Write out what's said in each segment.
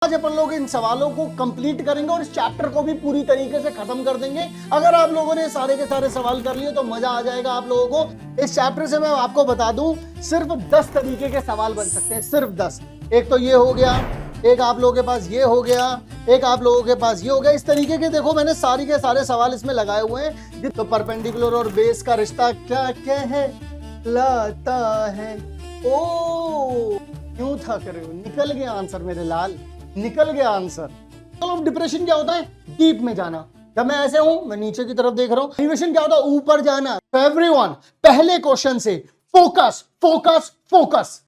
आज अपन लोग इन सवालों को कंप्लीट करेंगे और इस चैप्टर को भी पूरी तरीके से खत्म कर देंगे। अगर आप लोगों ने सारे के सारे सवाल कर लिए तो मजा आ जाएगा आप लोगों को। इस चैप्टर से मैं आपको बता दूं, सिर्फ 10 तरीके के सवाल बन सकते हैं, सिर्फ 10। एक तो ये हो गया, एक आप लोगों के पास ये हो गया, एक आप लोगों के पास ये हो गया। इस तरीके के देखो मैंने सारी के सारे सवाल इसमें लगाए हुए हैं। तो परपेंडिकुलर और बेस का रिश्ता क्या कहलाता है। ओ क्यों था कर रहे हो, निकल गया आंसर मेरे लाल, निकल गया आंसर। एंगल ऑफ डिप्रेशन क्या होता है? डीप में जाना। जब मैं ऐसे हूं, मैं नीचे की तरफ देख रहा हूं। एलिवेशन क्या होता है? ऊपर जाना। तो एवरीवन, पहले क्वेश्चन से focus focus focus.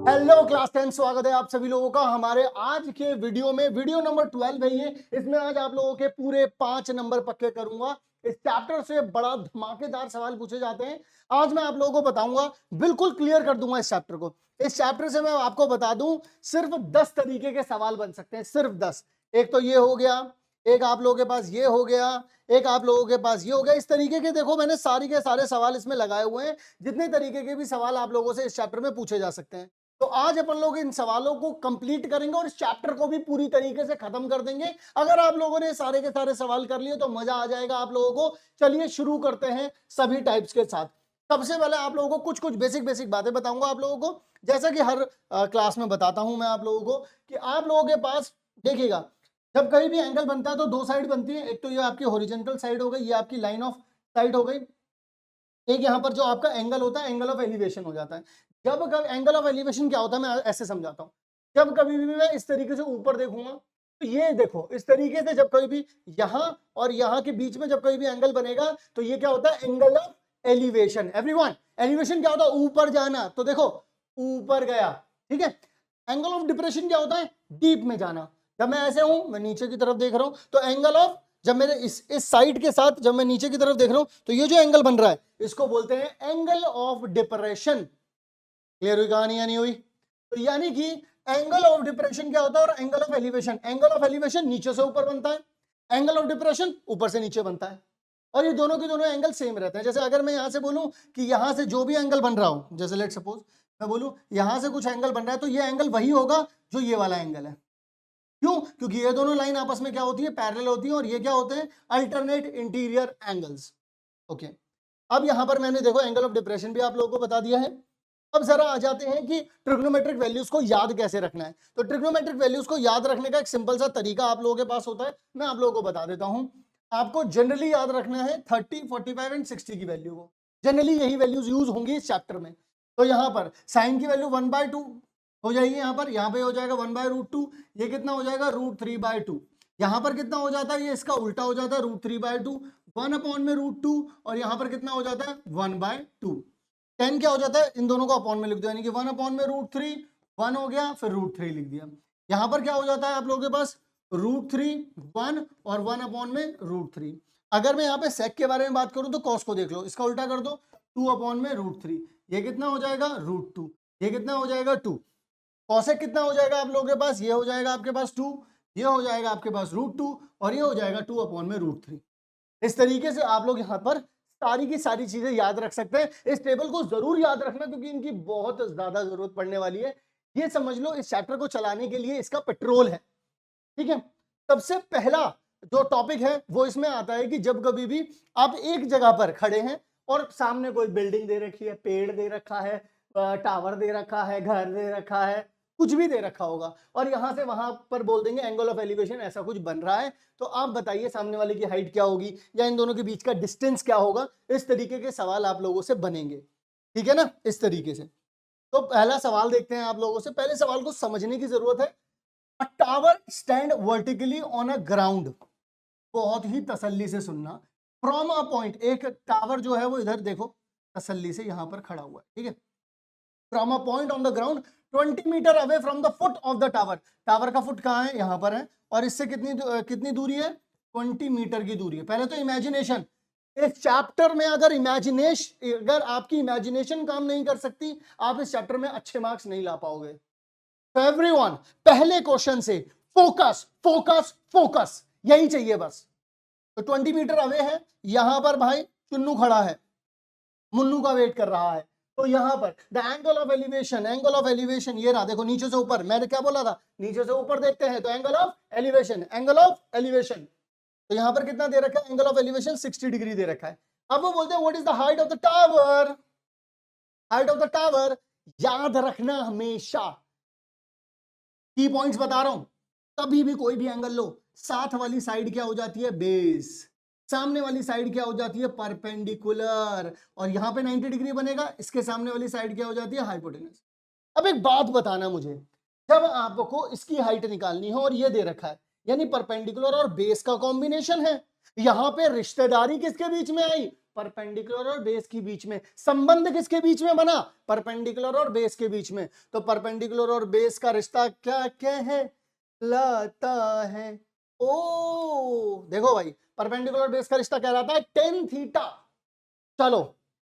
Hello class 10, स्वागत है आप सभी लोगों का हमारे आज के वीडियो में। वीडियो नंबर 12 है ये। इसमें आज आप लोगों के पूरे 5 नंबर पक्के करूंगा। इस चैप्टर से बड़ा धमाकेदार सवाल पूछे जाते हैं। आज मैं आप लोगों को बताऊंगा, बिल्कुल क्लियर कर दूंगा इस चैप्टर को। इस चैप्टर से मैं आपको बता दूं, सिर्फ 10 तरीके के सवाल बन सकते हैं, सिर्फ 10। एक तो ये हो गया, एक आप लोगों के पास ये हो गया, एक आप लोगों के पास ये हो गया। इस तरीके के देखो मैंने सारी के सारे सवाल इसमें लगाए हुए हैं। जितने तरीके के भी सवाल आप लोगों से इस चैप्टर में पूछे जा सकते हैं। तो आज अपन लोग इन सवालों को कंप्लीट करेंगे और इस चैप्टर को भी पूरी तरीके से खत्म कर देंगे। अगर आप लोगों ने सारे के सारे सवाल कर लिए तो मजा आ जाएगा आप लोगों को। चलिए शुरू करते हैं सभी टाइप्स के साथ। सबसे पहले आप लोगों को कुछ बेसिक बेसिक बातें बताऊंगा आप लोगों को, जैसा कि हर क्लास में बताता हूं मैं आप लोगों को, कि आप लोगों के पास देखिएगा, जब कहीं भी एंगल बनता है तो दो साइड बनती है। एक तो ये आपकी हॉरिजॉन्टल साइड हो गई, ये आपकी लाइन ऑफ साइड हो गई। एक यहाँ पर जो आपका एंगल होता है, एंगल ऑफ एलिवेशन हो जाता है। जब कभी एंगल ऑफ एलिवेशन क्या होता है, मैं ऐसे समझाता हूँ। जब कभी भी मैं इस तरीके से ऊपर देखूंगा तो ये देखो, इस तरीके से जब कभी भी यहाँ और यहाँ के बीच में जब कभी भी एंगल बनेगा तो ये क्या होता है? Angle of elevation. Everyone, elevation क्या होता है? ऊपर जाना। तो देखो ऊपर गया, ठीक है। एंगल ऑफ डिप्रेशन क्या होता है? डीप में जाना। जब मैं ऐसे हूं, मैं नीचे की तरफ देख रहा हूं, तो एंगल ऑफ, जब मेरे इस साइड के साथ जब मैं नीचे की तरफ देख रहा हूं तो ये जो एंगल बन रहा है इसको बोलते हैं एंगल ऑफ डिप्रेशन। क्लियर हुई कहानी या नहीं हुई? तो यानी कि एंगल ऑफ डिप्रेशन क्या होता है और angle of elevation, angle of elevation नीचे से ऊपर बनता है, एंगल ऑफ डिप्रेशन ऊपर से नीचे बनता है। और ये दोनों के दोनों एंगल सेम रहते हैं। जैसे अगर मैं यहां से बोलूं कि यहां से जो भी एंगल बन रहा हो, जैसे लेट सपोज मैं बोलूं यहां से कुछ एंगल बन रहा है, तो ये एंगल वही होगा जो ये वाला एंगल है। क्यों? क्योंकि ये दोनों लाइन आपस में क्या होती है? पैरेलल होती है। और ये क्या होते हैं? Alternate interior angles. ओके, अब यहां पर मैंने देखो एंगल ऑफ डिप्रेशन भी आप लोगों को बता दिया है। अब जरा आ जाते हैं कि ट्रिग्नोमेट्रिक वैल्यूज को याद कैसे रखना है। तो ट्रिग्नोमेट्रिक वैल्यूज को याद रखने का एक सिंपल सा तरीका आप लोगों के पास होता है, मैं आप लोगों को बता देता हूं। आपको जनरली याद रखना है 30, 45 एंड 60 की वैल्यू को। जनरली यही वैल्यूज यूज होंगी इस चैप्टर में। तो यहां पर साइन की वैल्यू 1/2 हो जाएगी। यहाँ पे हो जाएगा 1/√2। ये कितना हो जाएगा? √3/2। यहाँ पर कितना हो जाता है? ये इसका उल्टा हो जाता है, √3/2। 1/√2। और यहाँ पर कितना हो जाता है? 1/2। 10 क्या हो जाता है? इन दोनों को अपॉन में लिख दो, यानी कि 1/√3। 1 हो गया, फिर √3 लिख दिया। यहाँ पर क्या हो जाता है आप लोगों के पास? √3, 1 और 1/√3। अगर मैं यहाँ पे सेक के बारे में बात करूं तो कॉस को देख लो, इसका उल्टा कर दो, 2/√3। ये कितना हो जाएगा? √2। ये कितना हो जाएगा? 2। कॉसेक कितना हो जाएगा आप लोगों के पास? ये हो जाएगा आपके पास 2, ये हो जाएगा आपके पास √2 और ये हो जाएगा 2/√3। इस तरीके से आप लोग यहाँ पर सारी की सारी चीजें याद रख सकते हैं। इस टेबल को जरूर याद रखना क्योंकि इनकी बहुत ज्यादा जरूरत पड़ने वाली है। ये समझ लो इस चैप्टर को चलाने के लिए इसका पेट्रोल है, ठीक है। सबसे पहला जो टॉपिक है वो इसमें आता है कि जब कभी भी आप एक जगह पर खड़े हैं और सामने कोई बिल्डिंग दे रखी है, पेड़ दे रखा है, टावर दे रखा है, घर दे रखा है, कुछ भी दे रखा होगा, और यहां से वहां पर बोल देंगे एंगल ऑफ एलिवेशन ऐसा कुछ बन रहा है, तो आप बताइए सामने वाले की हाइट क्या होगी या इन दोनों के बीच का डिस्टेंस क्या होगा। इस तरीके के सवाल आप लोगों से बनेंगे, ठीक है ना, इस तरीके से। तो पहला सवाल देखते हैं आप लोगों से। पहले सवाल को समझने की जरूरत है। अ tower stand vertically on a ground. बहुत ही तसल्ली से सुनना। फ्रॉम अ पॉइंट, एक टावर जो है वो इधर देखो तसल्ली से यहां पर खड़ा हुआ है, ठीक है। From a point on the ground 20 meter away from the foot of the tower. Tower का फुट कहाँ है? यहां पर है। और इससे कितनी दूरी है? 20 मीटर की दूरी है। पहले तो इमेजिनेशन, इस चैप्टर में अगर आपकी इमेजिनेशन काम नहीं कर सकती, आप इस चैप्टर में अच्छे मार्क्स नहीं ला पाओगे। तो एवरीवन, पहले क्वेश्चन से फोकस फोकस फोकस, यही चाहिए बस। तो 20 मीटर अवे है, यहां पर भाई चुन्नू खड़ा है, मुन्नू का वेट कर रहा है। तो यहां पर द एंगल ऑफ एलिवेशन ये रहा, देखो नीचे से ऊपर, मैंने क्या बोला था, नीचे से ऊपर देखते हैं तो एंगल ऑफ एलिवेशन। तो यहां पर कितना दे रखा है, एंगल ऑफ एलिवेशन 60 डिग्री दे रखा है। अब वो बोलते हैं what is the height of the tower, याद रखना हमेशा, की पॉइंट्स बता रहा हूं, कभी भी कोई भी एंगल लो, साथ वाली साइड क्या हो जाती है, बेस, सामने वाली साइड क्या हो जाती है, परपेंडिकुलर, और यहां पे 90 डिग्री बनेगा, इसके सामने वाली साइड क्या हो जाती है, हाइपोटेनस। अब एक बात बताना मुझे, जब आपको इसकी हाइट निकालनी है और ये दे रखा है, यानी परपेंडिकुलर और बेस का कॉम्बिनेशन है, यहां पे रिश्तेदारी किसके बीच में आई, परपेंडिकुलर और बेस के बीच में, संबंध किसके बीच में बना, परपेंडिकुलर और बेस के बीच में। तो परपेंडिकुलर और बेस का रिश्ता क्या कहलाता है, ओ देखो भाई, परपेंडिकुलर बेस का रिश्ता कहलाता है टेन थीटा। चलो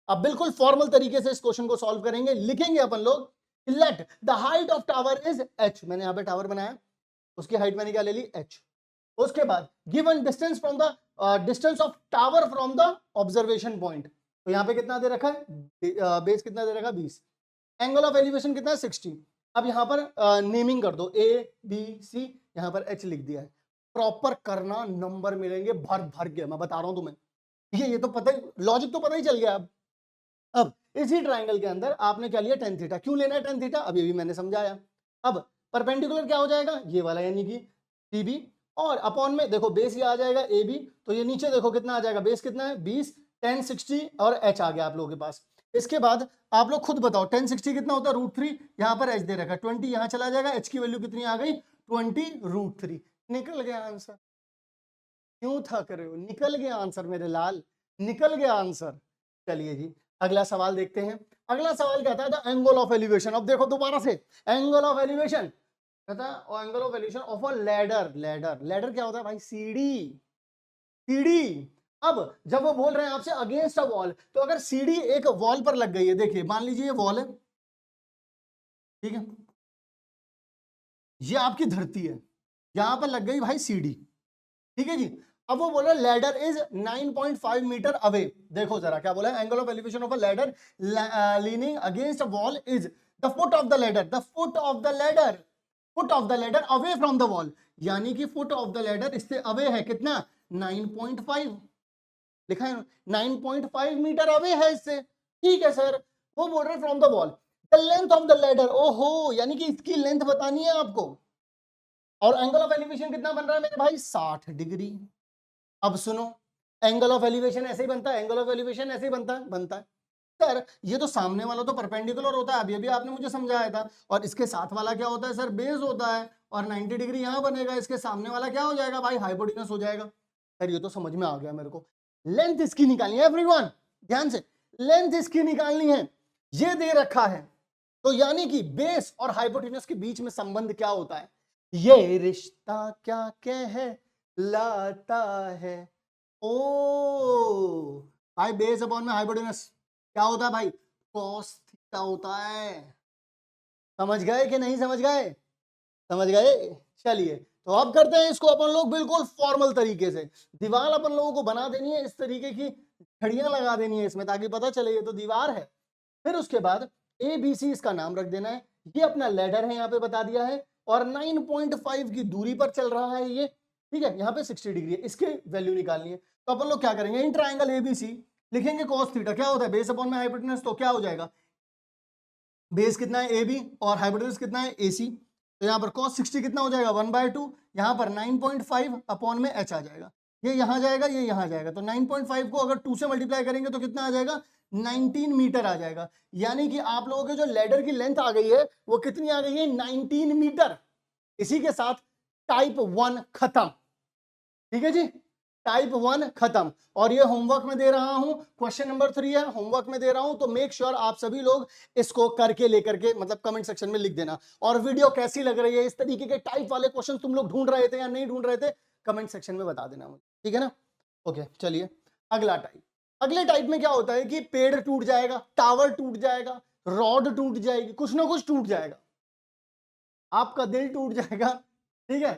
अब बिल्कुल फॉर्मल तरीके से इस क्वेश्चन को सॉल्व करेंगे, लिखेंगे अपन लोग, let the height of tower is h, मैंने यहां पे टावर बनाया, उसकी हाइट मैंने क्या ले ली, h। उसके बाद given distance from the distance of tower from the observation point, तो यहां पे कितना दे रखा है, बेस कितना दे रखा है 20, एंगल ऑफ एलिवेशन कितना है 60। अब यहां पर नेमिंग कर दो A B C, यहां पर H लिख दिया है, प्रॉपर करना, नंबर मिलेंगे भर भर के, मैं बता रहा हूं तुम्हें, ये तो पता ही, लॉजिक तो पता ही चल गया। अब इसी ट्राइंगल के अंदर आपने क्या लिया, टेन थीटा, क्यों लेना है टेन थीटा, अब ये भी मैंने समझाया। अब परपेंडिकुलर क्या हो जाएगा, ये वाला यानी कि TB, और अपॉन में देखो बेस ये आ जाएगा AB, तो ये नीचे देखो कितना आ जाएगा, बेस कितना है 20, 10 60 और H आ गया आप लोगों के पास। इसके बाद आप लोग खुद बताओ 10 60 कितना होता है, √3, यहाँ पर H दे रखा है 20, यहाँ चला जाएगा, H की वैल्यू कितनी आ गई 20 √3, निकल गया आंसर। क्यों थक रहे हो, निकल गया आंसर मेरे लाल, निकल गया आंसर। चलिए जी अगला सवाल देखते हैं। अगला सवाल कहता है द एंगल ऑफ एलिवेशन, अब देखो दोबारा से, एंगल ऑफ एलिवेशन कहता है angle of elevation of a ladder क्या होता है भाई, सीढ़ी। अब जब वो बोल रहे हैं आपसे अगेंस्ट अ वॉल, तो अगर सीढ़ी एक वॉल पर लग गई है, देखिए मान लीजिए ये वॉल है, ठीक है, ये आपकी धरती है, यहां पर लग गई भाई सीढ़ी, ठीक है जी। अब वो बोल रहा है लैडर इज 9.5 मीटर अवे, देखो जरा क्या बोला है, angle of elevation of a ladder leaning against a wall is the foot of the ladder away from the wall, यानी कि फुट ऑफ द लैडर इससे अवे है कितना, 9.5 लिखा है, 9.5 मीटर अवे है इससे, ठीक है सर। वो बोल रहे from the wall the length of the ladder, ओहो यानी कि इसकी लेंथ बतानी है आपको, और एंगल ऑफ एलिवेशन कितना बन रहा है मेरे भाई 60 डिग्री। अब सुनो, एंगल ऑफ एलिवेशन ऐसे ही बनता है, एंगल ऑफ एलिवेशन ऐसे ही बनता है सर, ये तो सामने वाला तो परपेंडिकुलर होता है, अभी अभी आपने मुझे समझाया था, और इसके साथ वाला क्या होता है सर, बेस होता है, और 90 डिग्री यहां बनेगा, इसके सामने वाला क्या हो जाएगा भाई, हाइपोटेनस हो जाएगा। सर ये तो समझ में आ गया मेरे को, लेंथ इसकी निकालनी है एवरीवन, ध्यान से, लेंथ इसकी निकालनी है, ये दे रखा है, तो यानी कि बेस और हाइपोटेनस के बीच में संबंध क्या होता है, ये रिश्ता क्या कहलाता है, ओ भाई बेस अपॉन में हाइपोटेनस क्या होता है भाई, कॉस थीटा होता है। समझ गए कि नहीं समझ गए, समझ गए। चलिए तो अब करते हैं इसको अपन लोग बिल्कुल फॉर्मल तरीके से, दीवार अपन लोगों को बना देनी है, इस तरीके की छड़ियां लगा देनी है इसमें, ताकि पता चले ये तो दीवार है। फिर उसके बाद ABC इसका नाम रख देना है, ये अपना लैडर है यहाँ पे बता दिया है, और 9.5 की दूरी पर चल रहा है ये, ठीक है, यहाँ पे 60 डिग्री है, इसकी वैल्यू निकालनी है। तो अपन लोग क्या करेंगे, इन ट्राइंगल ABC लिखेंगे कॉस थीटा, क्या होता है बेस अपॉन में हाइपोटेनस, तो क्या हो जाएगा, बेस कितना है AB और हाइपोटेनस कितना है AC, तो यहाँ पर cos 60 कितना हो जाएगा 1/2, यहाँ पर 9.5 अपॉन में h आ जाएगा, ये यहाँ जाएगा ये यहाँ जाएगा, तो 9.5 को अगर 2 से मल्टीप्लाई करेंगे तो कितना आ जाएगा 19 मीटर आ जाएगा, यानी कि आप लोगों के जो लैडर की लेंथ आ गई है वो कितनी आ गई है 19 मीटर। इसी के साथ टाइप 1 खत्म, ठीक है जी, टाइप 1 खत्म। और ये होमवर्क में दे रहा हूं, क्वेश्चन नंबर 3 है, होमवर्क में दे रहा हूं, तो मेक श्योर आप सभी लोग इसको करके लेकर के मतलब कमेंट सेक्शन में लिख देना। और वीडियो कैसी लग रही है, इस तरीके के टाइप वाले क्वेश्चन तुम लोग ढूंढ रहे थे या नहीं ढूंढ रहे थे, कमेंट सेक्शन में बता देना मुझे, ठीक है ना। ओके चलिए अगला टाइप, अगले टाइप में क्या होता है कि पेड़ टूट जाएगा, टावर टूट जाएगा, रॉड टूट जाएगी, कुछ ना कुछ टूट जाएगा, आपका दिल टूट जाएगा, ठीक है।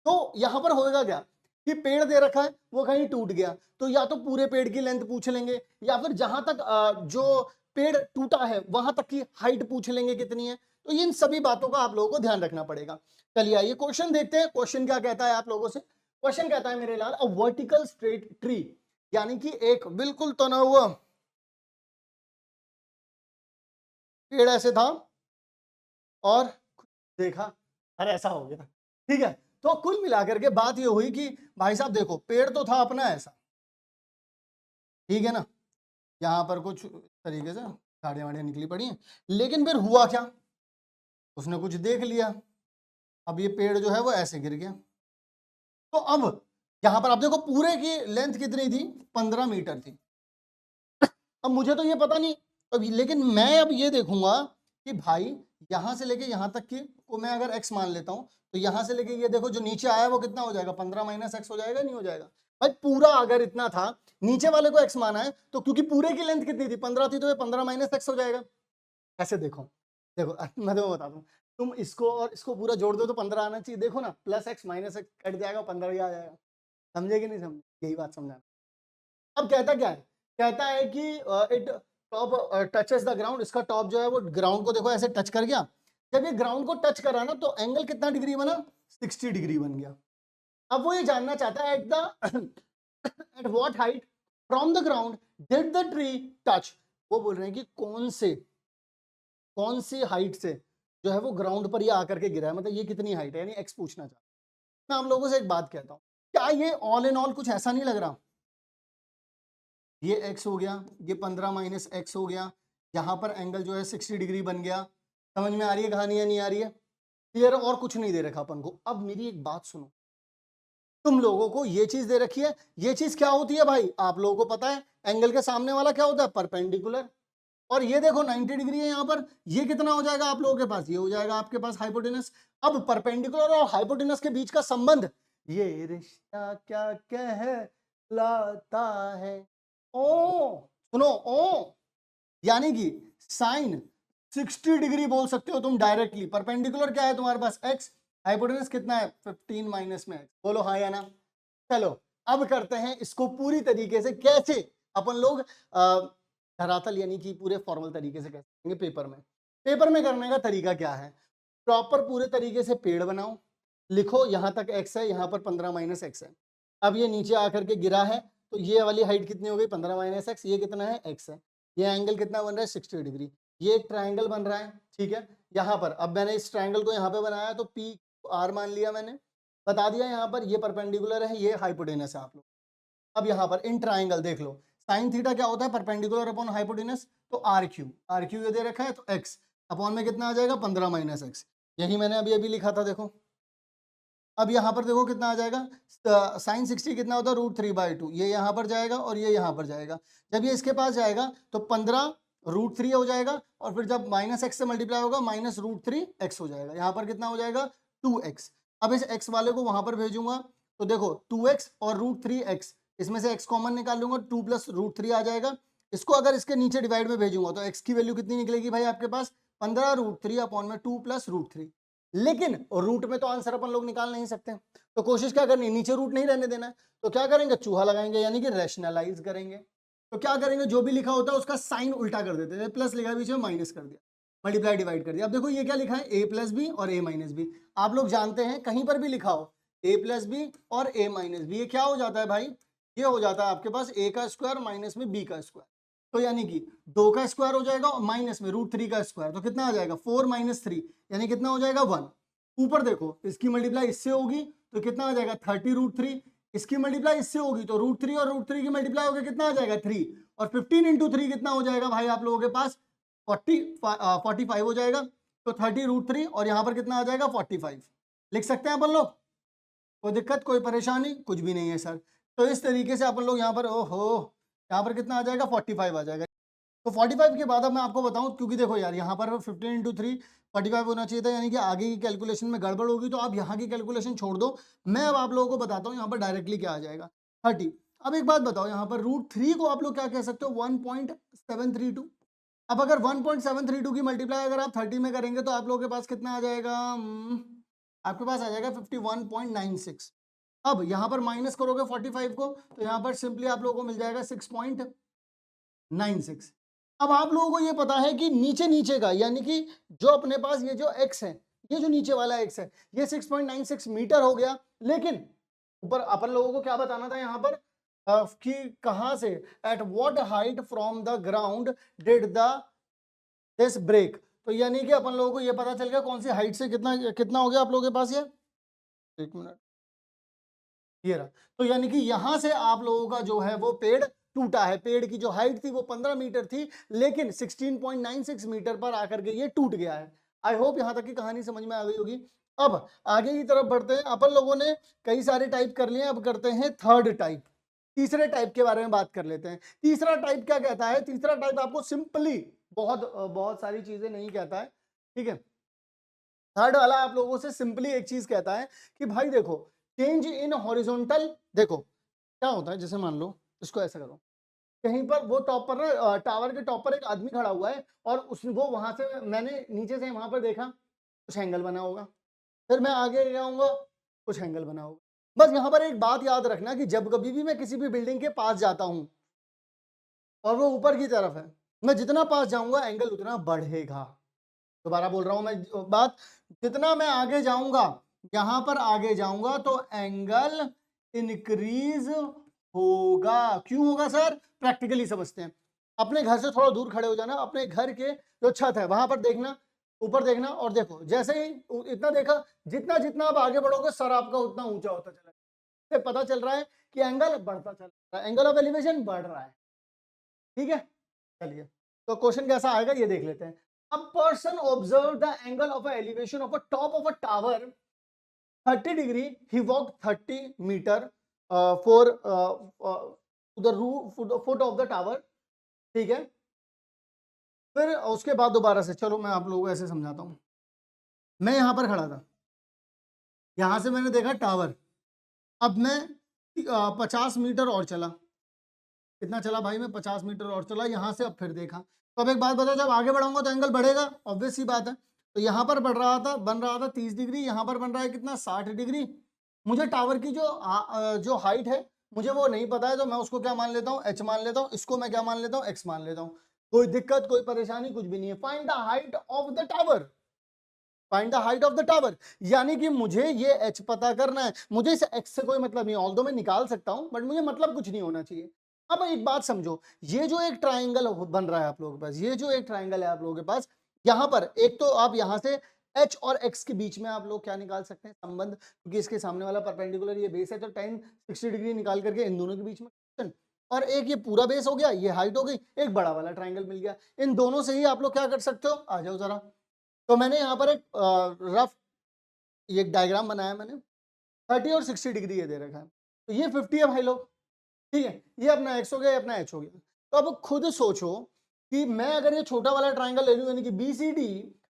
तो यहां पर होएगा क्या कि पेड़ दे रखा है वो कहीं टूट गया, तो या तो पूरे पेड़ की लेंथ पूछ लेंगे, या फिर जहां तक जो पेड़ टूटा है वहां तक की हाइट पूछ लेंगे कितनी है। तो इन सभी बातों का आप लोगों को ध्यान रखना पड़ेगा। चलिए आइए क्वेश्चन देखते हैं। क्वेश्चन क्या कहता है आप लोगों से? क्वेश्चन कहता है मेरे लाल, अ वर्टिकल स्ट्रेट ट्री, यानी कि एक बिल्कुल तना हुआ पेड़ ऐसे था और देखा, अरे ऐसा हो गया, ठीक है। तो कुल मिलाकर के बात ये हुई कि भाई साहब देखो, पेड़ तो था अपना ऐसा, ठीक है ना, यहां पर कुछ तरीके से झाड़ियां वाड़ियां निकली पड़ी हैं, लेकिन फिर हुआ क्या, उसने कुछ देख लिया, अब ये पेड़ जो है वो ऐसे गिर गया। तो अब यहां पर आप देखो पूरे की लेंथ कितनी थी, 15 मीटर थी। अब मुझे तो ये पता नहीं, अब लेकिन मैं अब ये देखूंगा कि भाई यहां से लेके यहां तक की को मैं अगर x मान लेता हूं, तो यहां से लेके ये देखो जो नीचे आया वो कितना हो जाएगा, 15 माइनस एक्स हो जाएगा, नहीं हो जाएगा? भाई पूरा अगर इतना था, नीचे वाले को x माना है, तो क्योंकि पूरे की लेंथ कितनी थी, 15 थी, तो ये 15 माइनस एक्स हो जाएगा। ऐसे देखो, देखो मैं तुम्हें बता दूं, तुम इसको और इसको पूरा जोड़ दो तो 15 आना चाहिए, देखो ना, plus x minus x cut जाएगा, 15 ही आ जाएगा। समझे कि नहीं समझे? यही बात समझाना। अब कहता क्या है, कहता है कि it top touches the ground, इसका टॉप जो है वो ग्राउंड को देखो ऐसे टच कर गया। जब ये ग्राउंड को टच करा ना, तो एंगल कितना डिग्री बना, 60 डिग्री बन गया। अब वो ये जानना चाहता है at the eight what height from the ground did the tree touch. वो बोल रहे हैं कि कौन सी हाइट से जो है वो ग्राउंड पर ये आकर के गिरा है, मतलब ये कितनी हाइट है, यानी एक्स पूछना चाहता है। मैं आप लोगों से एक बात कहता हूं, क्या ये ऑल इन ऑल कुछ ऐसा नहीं लग रहा, ये x हो गया, ये 15 माइनस एक्स हो गया, यहां पर एंगल जो है 60 डिग्री बन गया। समझ में आ रही है कहानी या नहीं आ रही है? क्लियर? और कुछ नहीं दे रखा अपन को। अब मेरी एक बात सुनो, तुम लोगों को ये चीज दे रखी है, ये चीज क्या होती है भाई, आप लोगों को पता है एंगल के सामने वाला क्या होता है, परपेंडिकुलर। और ये देखो 90 डिग्री है यहाँ पर, ये कितना हो जाएगा आप लोगों के पास, ये हो जाएगा आपके पास हाइपोटेनस। अब परपेंडिकुलर और हाइपोटेनस के बीच का संबंध, ये रिश्ता क्या कहलाता है, ओ सुनो, ओ यानी कि साइन 60 डिग्री बोल सकते हो तुम डायरेक्टली। परपेंडिकुलर क्या है तुम्हारे पास, एक्स, हाइपोटेनस कितना है 15 माइनस में एक्स, बोलो हाँ या ना। चलो अब करते हैं इसको पूरी तरीके से, कैसे अपन लोग धरातल यानी कि पूरे फॉर्मल तरीके से कैसे करेंगे पेपर में। पेपर में करने का तरीका क्या है, प्रॉपर पूरे तरीके से पेड़ बनाओ, लिखो यहां तक एक्स है, यहां पर 15 माइनस एक्स है। अब ये नीचे आकर के गिरा है, तो ये वाली हाइट कितनी हो गई, 15 माइनस एक्स, ये कितना है, एक्स है। ये एंगल कितना बन रहा है, 60 डिग्री। ये एक ट्राइंगल बन रहा है, ठीक है। यहाँ पर अब मैंने इस ट्राइंगल को यहाँ पे बनाया, तो पी आर मान लिया मैंने, बता दिया यहाँ पर ये परपेंडिकुलर है, ये हाइपोटेनस है आप लोग। अब यहाँ पर इन ट्राइंगल देख लो, साइन थीटा क्या होता है, परपेंडिकुलर अपॉन हाइपोटेनस, तो आर क्यू ये दे रखा है, तो एक्स अपॉन में कितना आ जाएगा, 15 माइनस एक्स। यही मैंने अभी अभी लिखा था, देखो। अब यहाँ पर देखो कितना आ जाएगा, साइन 60 कितना होता है, √3/2, ये यहाँ पर जाएगा और ये यहाँ पर जाएगा। जब ये इसके पास जाएगा तो 15 √3 हो जाएगा, और फिर जब माइनस एक्स से मल्टीप्लाई होगा माइनस √3x हो जाएगा। यहाँ पर कितना हो जाएगा, 2x। अब इस x वाले को वहां पर भेजूंगा, तो देखो 2x और √3x, इसमें से x कॉमन निकाल लूंगा, 2 + √3 आ जाएगा। इसको अगर इसके नीचे डिवाइड में भेजूंगा तो x की वैल्यू कितनी निकलेगी भाई आपके पास, 15 √3 अपॉन में 2 + √3। लेकिन रूट में तो आंसर अपन लोग निकाल नहीं सकते, तो कोशिश क्या करनी है, नीचे रूट नहीं रहने देना है। तो क्या करेंगे, चूहा लगाएंगे, यानी कि रैशनलाइज करेंगे। तो क्या करेंगे, जो भी लिखा होता है उसका साइन उल्टा कर देते हैं, प्लस लिखा बीच में माइनस कर दिया, मल्टीप्लाई डिवाइड कर दिया। अब देखो ये क्या लिखा है, a + b और a - b। आप लोग जानते हैं कहीं पर भी लिखा हो a + b और a - b, ये क्या हो जाता है भाई, ये हो जाता है आपके पास a का स्क्वायर माइनस में b का स्क्वायर। तो यानी कि 2 का स्क्वायर हो जाएगा और माइनस में √3 का स्क्वायर, तो कितना आ जाएगा, 4 - 3, यानी कितना हो जाएगा, 1। ऊपर देखो इसकी मल्टीप्लाई इससे होगी तो कितना आ जाएगा, 30 √3। इसकी मल्टीप्लाई इससे होगी तो √3 और √3 की मल्टीप्लाई होगी, कितना आ जाएगा, 3। और 15 × 3 कितना हो जाएगा भाई आप लोगों के पास, 45 हो जाएगा। तो 30 √3 और यहाँ पर कितना आ जाएगा, 45 लिख सकते हैं अपन लोग। कोई दिक्कत, कोई परेशानी, कुछ भी नहीं है सर। तो इस तरीके से अपन लोग यहाँ पर, ओहो, यहाँ पर कितना आ जाएगा, 45 आ जाएगा। तो 45 के बाद अब मैं आपको बताऊं, क्योंकि देखो यार यहाँ पर 15 × 3 45 होना चाहिए था, यानी कि आगे की कैलकुलेशन में गड़बड़ होगी, तो आप यहाँ की कैलकुलेशन छोड़ दो। मैं अब आप लोगों को बताता हूँ यहाँ पर डायरेक्टली क्या आ जाएगा, 30। अब एक बात बताओ, यहाँ पर √3 को आप लोग क्या कह सकते हो, 1.732। अब अगर 1.732 की मल्टीप्लाई अगर आप 30 में करेंगे तो आप लोगों के पास कितना आ जाएगा, आपके पास आ जाएगा 51.96। अब यहाँ पर माइनस करोगे 45 को, तो यहाँ पर सिंपली आप लोगों को मिल जाएगा 6.96। अब आप लोगों को ये पता है कि नीचे नीचे का यानी कि जो अपने पास ये जो x है, ये जो नीचे वाला x है, ये 6.96 मीटर हो गया। लेकिन ऊपर अपन लोगों को क्या बताना था यहाँ पर कि कहां से, at what height from the ground did the this break. तो यानी कि अपन लोगों को ये पता चल गया कौन सी हाइट से कितना कितना हो गया आप लोगों के पास ये, एक मिनट, ये रहा। तो यानी कि यहां से आप लोगों का जो है वो पेड़ टूटा है। पेड़ की जो हाइट थी वो 15 मीटर थी, लेकिन 16.96 मीटर पर आकर के ये टूट गया है। आई होप यहां तक की कहानी समझ में आ गई होगी। अब आगे की तरफ बढ़ते हैं। अपन लोगों ने कई सारे टाइप कर लिए, अब करते हैं थर्ड टाइप, तीसरे टाइप के बारे में बात कर लेते हैं। तीसरा टाइप क्या कहता है? तीसरा टाइप आपको सिंपली बहुत बहुत सारी चीजें नहीं कहता है, ठीक है। थर्ड वाला आप लोगों से सिंपली एक चीज कहता है कि भाई देखो, चेंज इन हॉरिजॉन्टल, देखो क्या होता है, जैसे मान लो इसको ऐसा करो, कहीं पर वो टॉप पर ना, टावर के टॉप पर एक आदमी खड़ा हुआ है और उस वो वहां से मैंने नीचे से वहां पर देखा, कुछ एंगल बना होगा। फिर मैं आगे जाऊंगा, कुछ एंगल बना होगा। बस यहाँ पर एक बात याद रखना कि जब कभी भी मैं किसी भी बिल्डिंग के पास जाता हूँ और वो ऊपर की तरफ है, मैं जितना पास जाऊंगा एंगल उतना बढ़ेगा। दोबारा बोल रहा हूं मैं बात, जितना मैं आगे जाऊंगा, यहां पर आगे जाऊंगा तो एंगल इंक्रीज होगा। क्यों होगा सर? प्रैक्टिकली समझते हैं। अपने घर से थोड़ा दूर खड़े हो जाना, अपने घर के जो छत है वहां पर देखना, ऊपर देखना और देखो, जैसे ही इतना देखा, जितना जितना आप आगे बढ़ोगे सर आपका उतना ऊंचा होता चला, इससे पता चल रहा है कि एंगल बढ़ता चल रहा है, एंगल ऑफ एलिवेशन बढ़ रहा है। ठीक है, चलिए तो क्वेश्चन कैसा आएगा ये देख लेते हैं। A person observed the angle of a elevation of a top of a tower 30 degree. He walked 30 meter for to the roof foot of the tower. ठीक है, फिर उसके बाद दोबारा से, चलो मैं आप लोगों को ऐसे समझाता हूँ। मैं यहां पर खड़ा था, यहां से मैंने देखा टावर, अब मैं 50 मीटर और चला। कितना चला भाई? मैं 50 मीटर और चला यहां से। अब फिर देखा, तो अब एक बात बता, जब आगे बढ़ाऊंगा तो एंगल बढ़ेगा, ऑब्वियस सी बात है। तो यहां पर बढ़ रहा था, बन रहा था 30 डिग्री, यहां पर बन रहा है कितना, 60 डिग्री। मुझे टावर की जो हाइट है मुझे वो नहीं पता है, तो मैं उसको क्या मान लेता हूँ, एच मान लेता हूँ। इसको मैं क्या मान लेता हूँ, एक्स मान लेता हूँ। कोई दिक्कत, कोई परेशानी कुछ भी नहीं है। Find the height of the tower, find the height of the tower, यानी कि मुझे ये एच पता करना है। मुझे इस एक्स से कोई मतलब नहीं, ऑल्दो मैं निकाल सकता हूं बट मुझे मतलब कुछ नहीं होना चाहिए। अब एक बात समझो, ये जो एक ट्राइंगल बन रहा है आप लोगों के पास, ये जो एक ट्राइंगल है आप लोगों के पास, यहां पर एक तो आप यहां से एच और एक्स के बीच में आप लोग क्या निकाल सकते हैं, संबंध, क्योंकि इसके सामने वाला परपेंडिकुलर ये बेस है, तो tan 60 डिग्री निकाल करके इन दोनों के बीच में, और एक ये पूरा बेस हो गया, ये हाइट हो गई, एक बड़ा वाला ट्राइंगल मिल गया। इन दोनों से ही आप लोग क्या कर सकते हो, आ जाओ जरा। तो मैंने यहाँ पर एक रफ ये डायग्राम बनाया मैंने, 30 और 60 डिग्री ये दे रखा है, तो ये 50 है भाई लोग, ठीक है। ये अपना एक्स हो गया, ये अपना एच हो गया। तो अब खुद सोचो कि मैं अगर ये छोटा वाला ट्राइंगल ले लूं, यानी कि बीसीडी,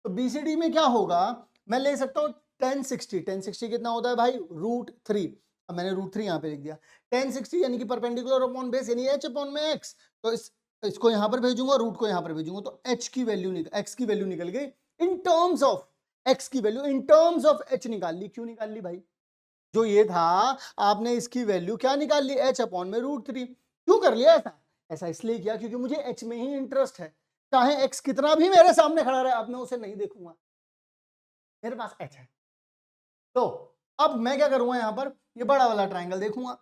तो बीसीडी में क्या होगा, मैं ले सकता हूँ 1060। 1060 कितना होता है भाई, √3। अब मैंने √3 यहाँ पे लिख दिया। 1060 यानी कि परपेंडिकुलर अपॉन बेस, यानी एच अपॉन में एक्स। तो इसको यहाँ पर भेजूंगा, रूट को यहाँ पर भेजूंगा, तो एच की वैल्यू एक्स की वैल्यू निकल गई इन टर्म्स ऑफ एक्स की value in terms of H निकाल ली। क्यों निकाल ली भाई? जो ये था आपने इसकी वैल्यू क्या निकाल ली, एच अपॉन में √3। क्यों कर लिया ऐसा? ऐसा इसलिए किया क्योंकि मुझे एच में ही इंटरेस्ट है, चाहे एक्स कितना भी मेरे सामने खड़ा रहे, अब मैं उसे नहीं देखूंगा, मेरे पास एच है। तो अब मैं क्या करूंगा, यहां पर ये बड़ा वाला ट्राइंगल देखूंगा।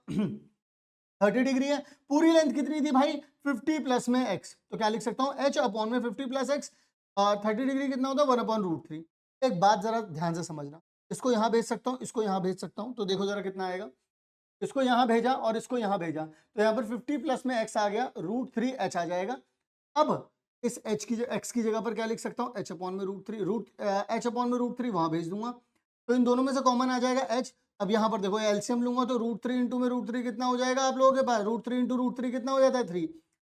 30 डिग्री है, पूरी लेंथ कितनी थी भाई, 50 प्लस में एक्स, तो क्या लिख सकता हूं, एच अपॉन में 50 प्लस एक्स, और 30 डिग्री कितना होता है, 1/√3। एक बात जरा ध्यान से समझना, इसको यहां भेज सकता हूं, इसको यहां भेज सकता हूं, तो देखो जरा कितना आएगा। इसको यहां भेजा और इसको यहां भेजा, तो यहां पर 50 प्लस में एक्स आ गया, √3 एच आ जाएगा। अब इस एच की एक्स की जगह पर क्या लिख सकता हूं, एच अपॉन में √3, एच अपॉन में √3 वहां भेज दूंगा, तो इन दोनों में से कॉमन आ जाएगा एच। अब यहाँ पर देखो एलसीएम लूंगा तो √3 इंटू में √3 कितना हो जाएगा आप लोगों के पास, √3 इंटू √3 कितना हो जाता है 3,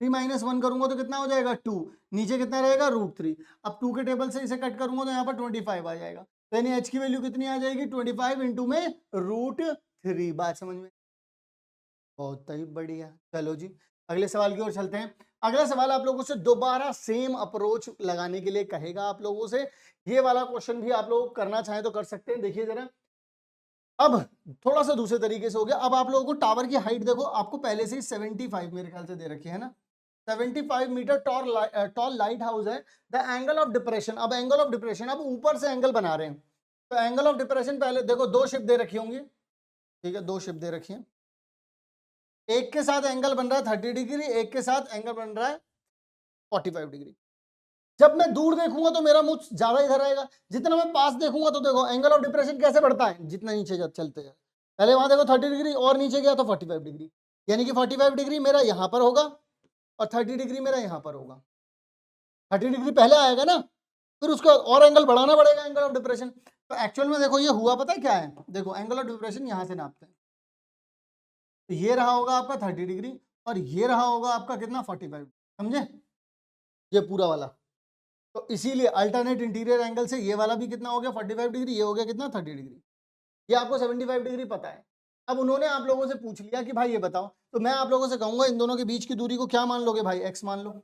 3 माइनस 1 करूंगा तो कितना हो जाएगा 2, नीचे कितना रहेगा √3। अब 2 के टेबल से इसे कट करूंगा तो यहाँ पर 25 आ जाएगा, तो यानी एच की वैल्यू कितनी आ जाएगी, 25 इंटू में √3। बात समझ में? बहुत ही बढ़िया। चलो जी अगले सवाल की ओर चलते हैं। अगला सवाल आप लोगों से दोबारा सेम अप्रोच लगाने के लिए कहेगा आप लोगों से। ये वाला क्वेश्चन भी आप लोग करना चाहें तो कर सकते हैं। देखिए जरा, अब थोड़ा सा दूसरे तरीके से हो गया। अब आप लोगों को टावर की हाइट देखो, आपको पहले से ही 75 मेरे ख्याल से दे रखी है ना, 75 मीटर टॉल लाइट हाउस है। द एंगल ऑफ डिप्रेशन, अब एंगल ऑफ डिप्रेशन, अब ऊपर से एंगल बना रहे हैं, तो एंगल ऑफ डिप्रेशन पहले देखो, दो शिप दे रखी होंगी, ठीक है, दो शिप दे रखी है, एक के साथ एंगल बन रहा है 30 डिग्री, एक के साथ एंगल बन रहा है 45 डिग्री। जब मैं दूर देखूंगा तो मेरा मुंह ज्यादा इधर आएगा, जितना मैं पास देखूंगा तो देखो एंगल ऑफ डिप्रेशन कैसे बढ़ता है, जितना नीचे चलते हैं, पहले वहां देखो 30 डिग्री और नीचे गया तो 45 डिग्री, यानी कि 45 डिग्री मेरा यहां पर होगा और 30 डिग्री मेरा यहां पर होगा। 30 डिग्री पहले आएगा ना, फिर उसको और एंगल बढ़ाना पड़ेगा, एंगल ऑफ डिप्रेशन। तो एक्चुअल में देखो ये हुआ पता है क्या है, देखो एंगल ऑफ डिप्रेशन यहां से नापते हैं, तो ये रहा होगा आपका 30 डिग्री और ये रहा होगा आपका कितना 45, समझे, ये पूरा वाला। तो इसीलिए अल्टरनेट इंटीरियर एंगल से ये वाला भी कितना हो गया 45 डिग्री, ये हो गया कितना 30 डिग्री, ये आपको 75 डिग्री पता है। अब उन्होंने आप लोगों से पूछ लिया कि भाई ये बताओ, तो मैं आप लोगों से कहूंगा इन दोनों के बीच की दूरी को क्या मान लोगे भाई, एक्स मान लो,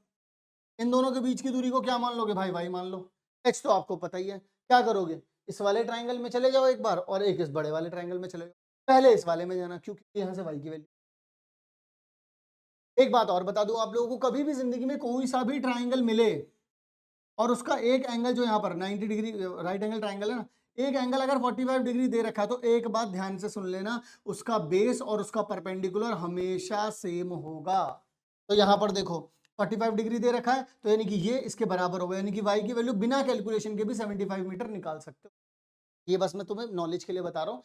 इन दोनों के बीच की दूरी को क्या मान लोगे भाई, वाई मान लो। एक्स तो आपको पता ही है, क्या करोगे, इस वाले ट्राइंगल में चले जाओ एक बार और एक इस बड़े वाले ट्राइंगल में चले जाओ, पहले इस वाले में जाना क्योंकि यहाँ से वाई की वैल्यू। एक बात और बता दूं आप लोगों को, कभी भी जिंदगी में कोई सा भी ट्राइंगल मिले और उसका एक एंगल जो यहाँ पर 90 डिग्री राइट एंगल ट्राइंगल है ना, एक एंगल अगर 45 डिग्री दे रखा है तो एक बात ध्यान से सुन लेना, उसका बेस और उसका परपेंडिकुलर हमेशा सेम होगा। तो यहाँ पर देखो 45 डिग्री दे रखा है, तो यानी कि ये इसके बराबर होगा, यानी कि वाई की वैल्यू बिना कैलकुलेशन के भी 75 मीटर निकाल सकते हो। ये बस मैं तुम्हें नॉलेज के लिए बता रहा हूँ,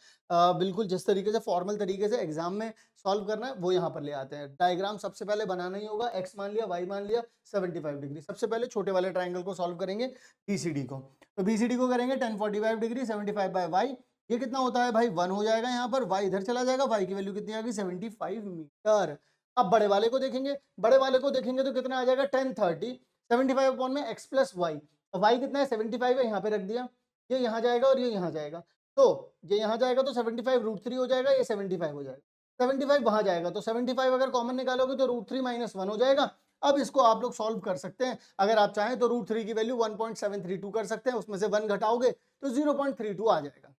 बिल्कुल जिस तरीके से फॉर्मल तरीके से एग्जाम में सॉल्व करना है वो यहाँ पर ले आते हैं। डायग्राम सबसे पहले बनाना ही होगा, एक्स मान लिया, वाई मान लिया, 75 डिग्री। सबसे पहले छोटे वाले ट्राइंगल को सॉल्व करेंगे, बीसीडी को, तो बीसीडी को करेंगे 1045 डिग्री, 75 बाय वाई, ये कितना होता है भाई 1 हो जाएगा, यहाँ पर वाई इधर चला जाएगा, वाई की वैल्यू कितनी आ गई 75 मीटर। अब बड़े वाले को देखेंगे, बड़े वाले को देखेंगे तो कितना आ जाएगा 1030, 75 अपॉन में एक्स प्लस वाई, वाई कितना है 75 है, यहाँ पे रख दिया, ये यहाँ जाएगा और ये यहाँ जाएगा, तो ये यहाँ जाएगा तो 75 √3 हो जाएगा, ये 75 हो जाएगा, 75 वहां जाएगा तो 75 अगर कॉमन निकालोगे तो √3 - 1 हो जाएगा। अब इसको आप लोग सॉल्व कर सकते हैं, अगर आप चाहें तो √3 की वैल्यू 1.732 कर सकते हैं, उसमें से 1 घटाओगे तो 0.32 आ जाएगा,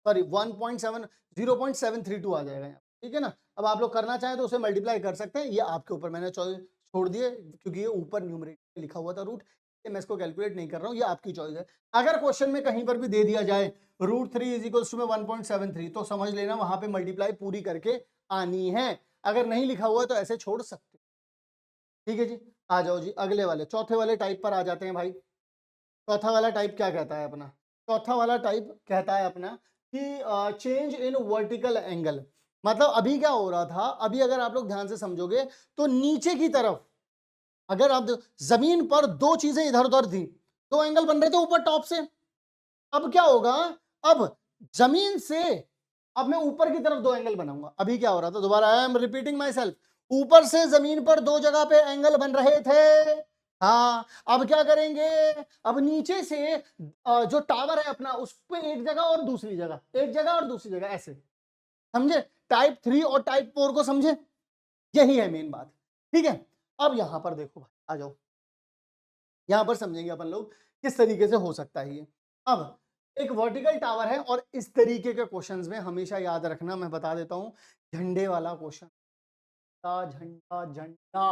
सॉरी 0.732 आ जाएगा यहाँ, ठीक है ना। अब आप लोग करना चाहें तो उसे मल्टीप्लाई कर सकते हैं, ये आपके ऊपर, मैंने चॉइस छोड़ दिए क्योंकि ये ऊपर न्यूमरेटर लिखा हुआ था रूट, मैं इसको कैलकुलेट नहीं कर रहा हूँ, ये आपकी चॉइस है। अगर क्वेश्चन में कहीं पर भी दे दिया जाए √3 = 1.73 तो समझ लेना वहां पे मल्टीप्लाई पूरी करके आनी है, अगर नहीं लिखा हुआ तो ऐसे छोड़ सकते, ठीक है जी। आ जाओ जी अगले वाले चौथे वाले टाइप पर आ जाते हैं भाई। चौथा वाला टाइप क्या कहता है अपना, चौथा वाला टाइप कहता है अपना कि चेंज इन वर्टिकल एंगल, मतलब अभी क्या हो रहा था, अभी अगर आप लोग ध्यान से समझोगे तो नीचे की तरफ अगर आप जमीन पर दो चीजें इधर उधर थी, दो एंगल बन रहे थे ऊपर टॉप से, अब क्या होगा, अब जमीन से अब मैं ऊपर की तरफ दो एंगल बनाऊंगा। अभी क्या हो रहा था, दोबारा I am repeating my self, ऊपर से जमीन पर दो जगह पे एंगल बन रहे थे, हाँ अब क्या करेंगे, अब नीचे से जो टावर है अपना उस पे एक जगह और दूसरी जगह, एक जगह और दूसरी जगह, ऐसे समझे, टाइप 3 और टाइप 4 को समझे, यही है मेन बात, ठीक है। अब यहां पर देखो भाई, आ जाओ यहां पर समझेंगे अपन लोग किस तरीके से हो सकता है ये। अब एक वर्टिकल टावर है और इस तरीके के क्वेश्चंस में हमेशा याद रखना, मैं बता देता हूं, झंडे वाला क्वेश्चन, झंडा झंडा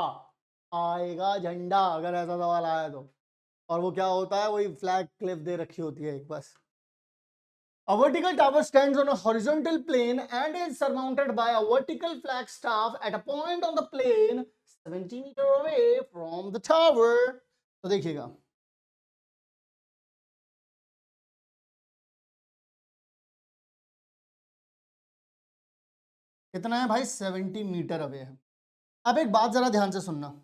आएगा, झंडा अगर ऐसा सवाल आया तो, और वो क्या होता है, वही फ्लैग क्लिप दे रखी होती है एक बस। A vertical tower stands on a horizontal plane and is surmounted by a vertical flag staff at a point on the plane 70 meter away from the tower. तो देखिएगा कितना है भाई 70 मीटर अवे है। अब एक बात जरा ध्यान से सुनना,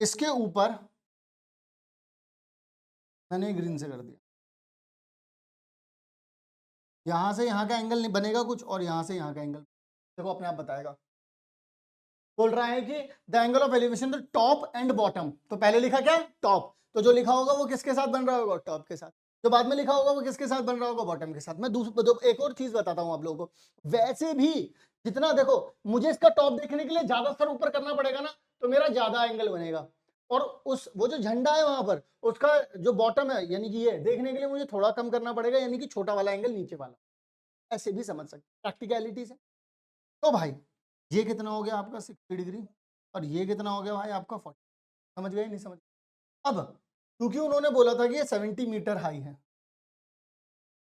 इसके ऊपर मैंने ग्रीन से कर दिया, यहां से यहां का एंगल नहीं बनेगा कुछ और यहां से यहां का एंगल देखो अपने आप बताएगा। बोल रहा है कि the angle of elevation the top and bottom, तो पहले लिखा क्या टॉप, तो जो लिखा होगा वो किसके साथ बन रहा होगा, टॉप के साथ, जो बाद में लिखा होगा वो किसके साथ बन रहा होगा, बॉटम के साथ। मैं एक और चीज बताता हूं आप लोगों को, वैसे भी जितना देखो मुझे इसका टॉप देखने के लिए ज्यादा सर ऊपर करना पड़ेगा ना, तो मेरा ज्यादा एंगल बनेगा, और उस वो जो झंडा है वहां पर उसका जो बॉटम है यानी कि ये देखने के लिए मुझे थोड़ा कम करना पड़ेगा, यानी कि छोटा वाला एंगल नीचे वाला, ऐसे भी समझ सकते प्रैक्टिकलिटीज है। तो भाई ये कितना हो गया आपका 60 डिग्री, और ये कितना हो गया भाई आपका 40। समझ गए नहीं समझ? अब क्योंकि उन्होंने बोला था कि ये 70 मीटर हाई है,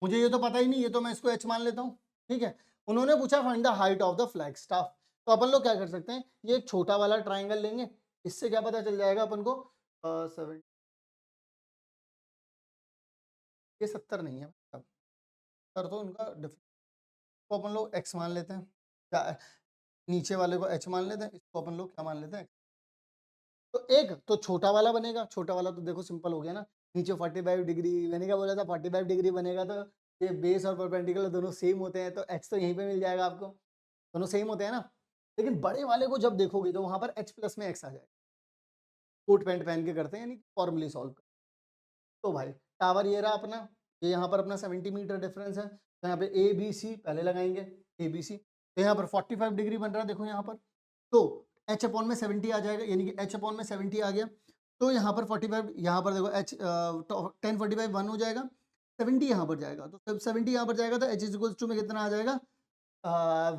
मुझे ये तो पता ही नहीं, ये तो मैं इसको एच मान लेता हूँ, ठीक है। उन्होंने पूछा find the height of the flag staff, तो अपन लोग क्या कर सकते हैं, ये एक छोटा वाला ट्राइंगल लेंगे, इससे क्या पता चल जाएगा अपन को 70, ये 70 नहीं है, 70 तो उनका डिफरेंस, तो अपन लोग x मान लेते हैं, नीचे वाले को h मान लेते हैं, इसको अपन लोग क्या मान लेते हैं। तो एक तो छोटा वाला बनेगा, छोटा वाला तो देखो सिंपल हो गया ना, नीचे 45 डिग्री, मैंने क्या बोला था 45 डिग्री बनेगा, तो ये बेस और परपेंडिकुलर दोनों सेम होते हैं, तो x तो यहीं पे मिल जाएगा आपको, दोनों सेम होते हैं ना। लेकिन बड़े वाले को जब देखोगे तो वहां पर h प्लस में x आ जाएगा, कोट पैंट पहन के करते हैं, यानी फॉर्मली सॉल्व कर। तो भाई टावर ये रहा अपना, ये यहाँ पर अपना 70 मीटर डिफरेंस है, तो यहाँ पे ए बी सी पहले लगाएंगे, ए बी सी, तो यहाँ पर 45 डिग्री बन रहा है, देखो यहाँ पर, तो h अपॉन में 70 आ जाएगा, यानी कि h अपॉन में 70 आ गया, तो यहाँ पर 45, यहाँ पर देखो h 1045 1 हो जाएगा, 70 यहाँ पर जाएगा, तो 70 यहाँ पर जाएगा, तो h इज इक्वल टू में कितना आ जाएगा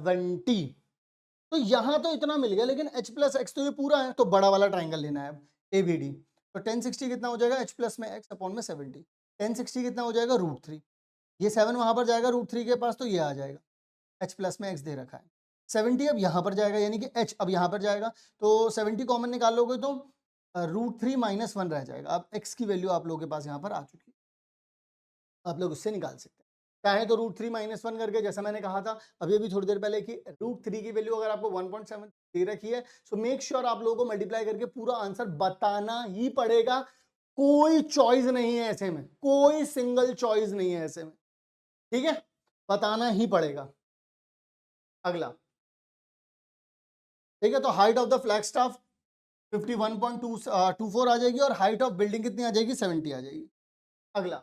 20। तो यहाँ तो इतना मिल गया, लेकिन h प्लस एक्स तो ये पूरा है, तो बड़ा वाला ट्राइंगल लेना है अब, ए बी डी, तो 1060 कितना हो जाएगा h प्लस में x अपॉन में 70, 1060 कितना हो जाएगा √3, ये 7 वहां पर जाएगा √3 के पास, तो ये आ जाएगा, h प्लस में x दे रखा है, 70 अब यहाँ पर जाएगा, यानी कि h अब यहाँ पर जाएगा, तो 70 कॉमन निकालोगे तो √3 - 1 रह जाएगा। अब x की वैल्यू आप लोगों के पास यहाँ पर आ चुकी है, आप लोग उससे निकाल सकते हैं, चाहे तो √3 - 1 करके, जैसा मैंने कहा था अभी अभी थोड़ी देर पहले कि √3 की वैल्यू अगर आपको 1.7 दे रखी है, सो मेक श्योर आप लोगों को मल्टीप्लाई करके पूरा आंसर बताना ही पड़ेगा, कोई चॉइस नहीं है ऐसे में, कोई सिंगल चॉइस नहीं है ऐसे में, ठीक है, बताना ही पड़ेगा। अगला, ठीक है, तो height of the flag staff 51.24 आ जाएगी, और हाइट ऑफ बिल्डिंग कितनी आ जाएगी 70 आ जाएगी। अगला,